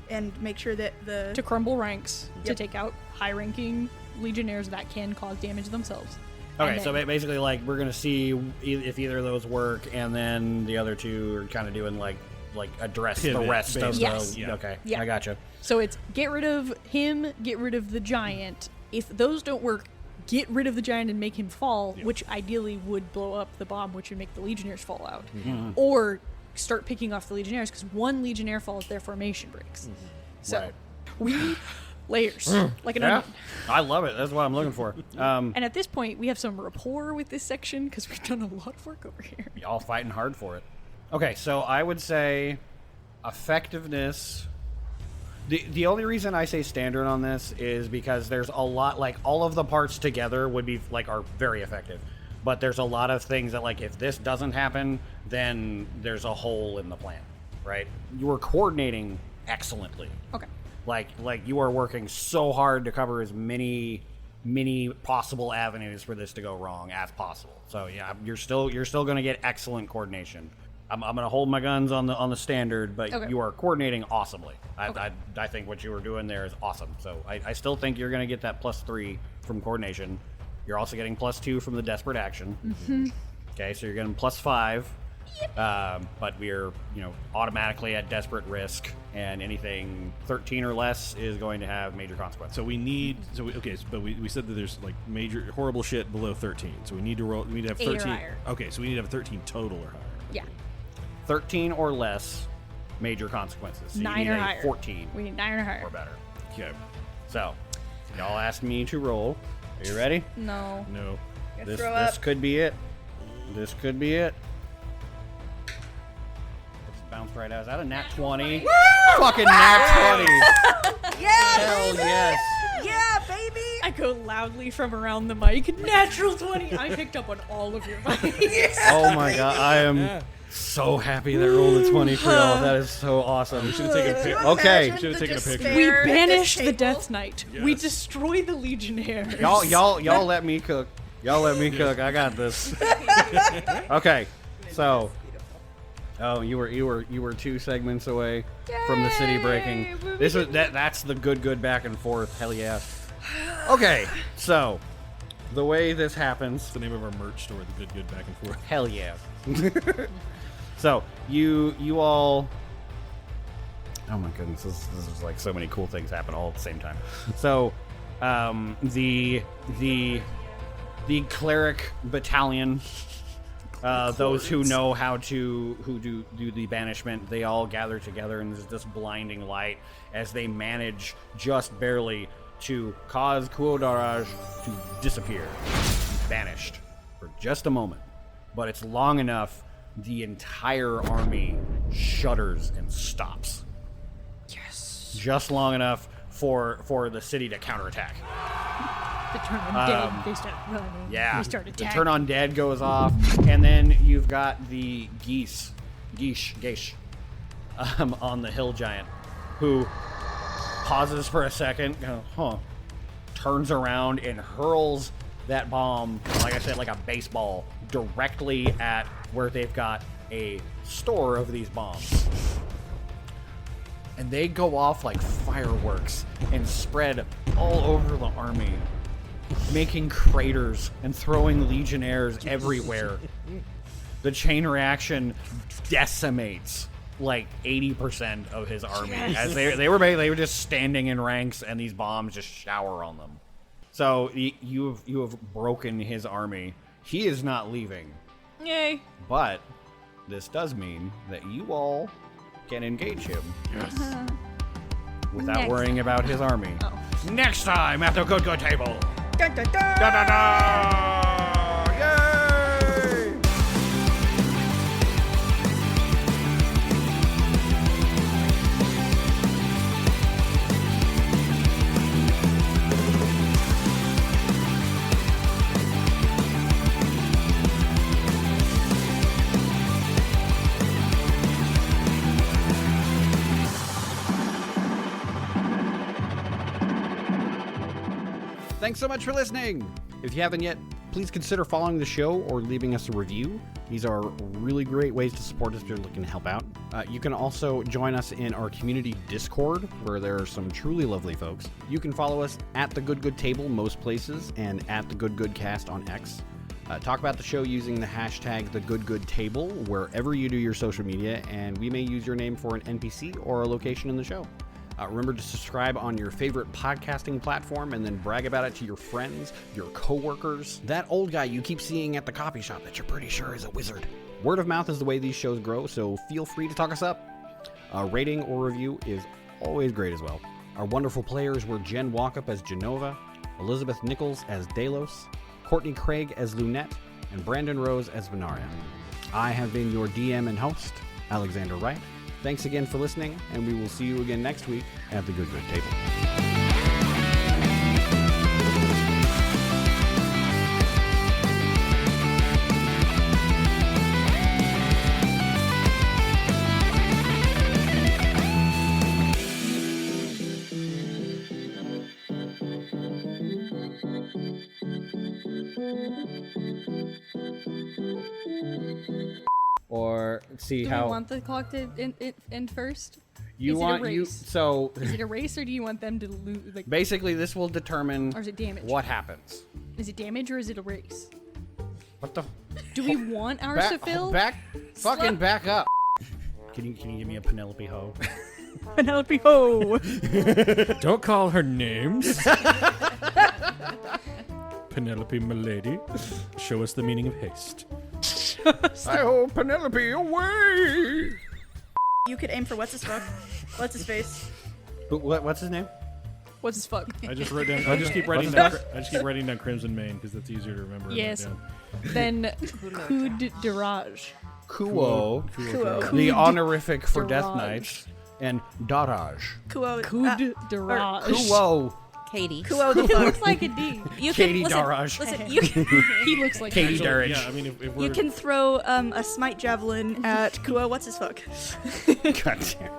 And make sure that to crumble ranks, to Yep. take out high-ranking legionnaires that can cause damage themselves. Okay, And so then- basically, we're gonna see if either of those work, and then the other two are kind of doing address Pivot, the rest of basically. Yes. the. Yeah. Okay, Yeah. I gotcha. So it's get rid of him, get rid of the giant. If those don't work, get rid of the giant and make him fall, which ideally would blow up the bomb, which would make the legionnaires fall out. Or start picking off the legionnaires, because one legionnaire falls, their formation breaks. So Right. we need layers, like an Yeah, onion. I love it. That's what I'm looking for. And at this point, we have some rapport with this section, because we've done a lot of work over here. Y'all fighting hard for it. Okay, so I would say effectiveness. The only reason I say standard on this is because there's a lot, all of the parts together would be are very effective, but there's a lot of things that if this doesn't happen, then there's a hole in the plan, right? You are coordinating excellently. Okay. Like you are working so hard to cover as many possible avenues for this to go wrong as possible. So yeah, you're still going to get excellent coordination. I'm going to hold my guns on the standard, but Okay. you are coordinating awesomely. I think what you were doing there is awesome. So I still think you're going to get that +3 from coordination. You're also getting +2 from the desperate action. Okay, so you're getting +5. But we're automatically at desperate risk, and anything 13 or less is going to have major consequences. So we need. But we said that there's major horrible shit below 13. So we need to roll. We need to have 8 or 13. higher. Okay, so we need to have 13 total or higher. Yeah. 13 or less, major consequences. So 9 you need or a higher. 14 We need 9 or higher. or better. Okay. So, y'all asked me to roll. Are you ready? No. No. This could be it. This could be it. Let's bounce right out. Is that a nat 20? Fucking nat 20. Yeah, Hell baby! yes. Yeah, baby! I go loudly from around the mic. Natural 20. I picked up on all of your mics. Oh my god, I am So happy that rolled a 20 for y'all. That is so awesome. We should have taken a picture. Okay. We should have taken a picture. We At this banished the table. Death Knight. We destroyed the Legionnaires. Y'all let me cook. Y'all let me cook. I got this. Okay. So, you were 2 segments away from the city breaking. That's the good back and forth. Hell yeah. Okay. So, the way this happens. It's the name of our merch store, the good back and forth. Hell yeah. So you all. Oh my goodness, this is like so many cool things happen all at the same time. So, the cleric battalion, those who know how to do the banishment, they all gather together, and there's this blinding light as they manage just barely to cause Kuo-Darazj to disappear, banished for just a moment. But it's long enough, the entire army shudders and stops. Yes. Just long enough for the city to counterattack. The turn on dead, they start running. Yeah. They start attacking. The turn on dead goes off, and then you've got the Geish, on the hill giant, who pauses for a second, turns around and hurls that bomb, like I said, like a baseball, directly at where they've got a store of these bombs. And they go off like fireworks and spread all over the army, making craters and throwing legionnaires everywhere. The chain reaction decimates like 80% of his army, as they were just standing in ranks, and these bombs just shower on them. So you have broken his army. He is not leaving. Yay. But this does mean that you all can engage him. Yes. Without Next. worrying about his army. Oh. Next time at the Good Table. Dun, dun, dun. Da da da! Yay! Thanks so much for listening. If you haven't yet, please consider following the show or leaving us a review. These are really great ways to support us if you're looking to help out. You can also join us in our community Discord, where there are some truly lovely folks. You can follow us at the Good Table most places, and at the ThatGoodGoodCast on X. Talk about the show using the hashtag #TheGoodGoodTable wherever you do your social media, and we may use your name for an NPC or a location in the show. Remember to subscribe on your favorite podcasting platform and then brag about it to your friends, your coworkers, that old guy you keep seeing at the coffee shop that you're pretty sure is a wizard. Word of mouth is the way these shows grow, so feel free to talk us up. A rating or review is always great as well. Our wonderful players were Jen Walkup as Genova, Elizabeth Nichols as Delos, Courtney Craig as Lunette, and Brandon Rose as Venaria. I have been your DM and host, Alexander Wright. Thanks again for listening, and we will see you again next week at the Good Table. Or see Do how we want the clock to end first? you is it want a you. race? So Is it a race, or do you want them to lose? Like, basically, this will determine or is it damage? what happens. Is it damage, or is it a race? What the? Do we want ours to fill? Fucking back up. Can you give me a Penelope Ho? Penelope Ho. Don't call her names. Penelope Milady. Show us the meaning of haste. I hope Penelope away. You could aim for what's his fuck. What's his face? What's his name? What's his fuck? I just wrote down. I just keep writing down. I just keep writing down Crimson Mane because that's easier to remember. and Yes. write down. Then Kuo-Darazj. Kuo, the honorific for Death Darazj. Knights, and Darazj. Kuo. Kuo-Darazj. Kuo, Katie. Kuo the He fuck. looks like a D. You Katie listen, Daraj. Listen, you He looks like Katie a D. Daraj. Yeah, I mean, if we're You can throw a smite javelin at Kuo. What's his fuck? God damn.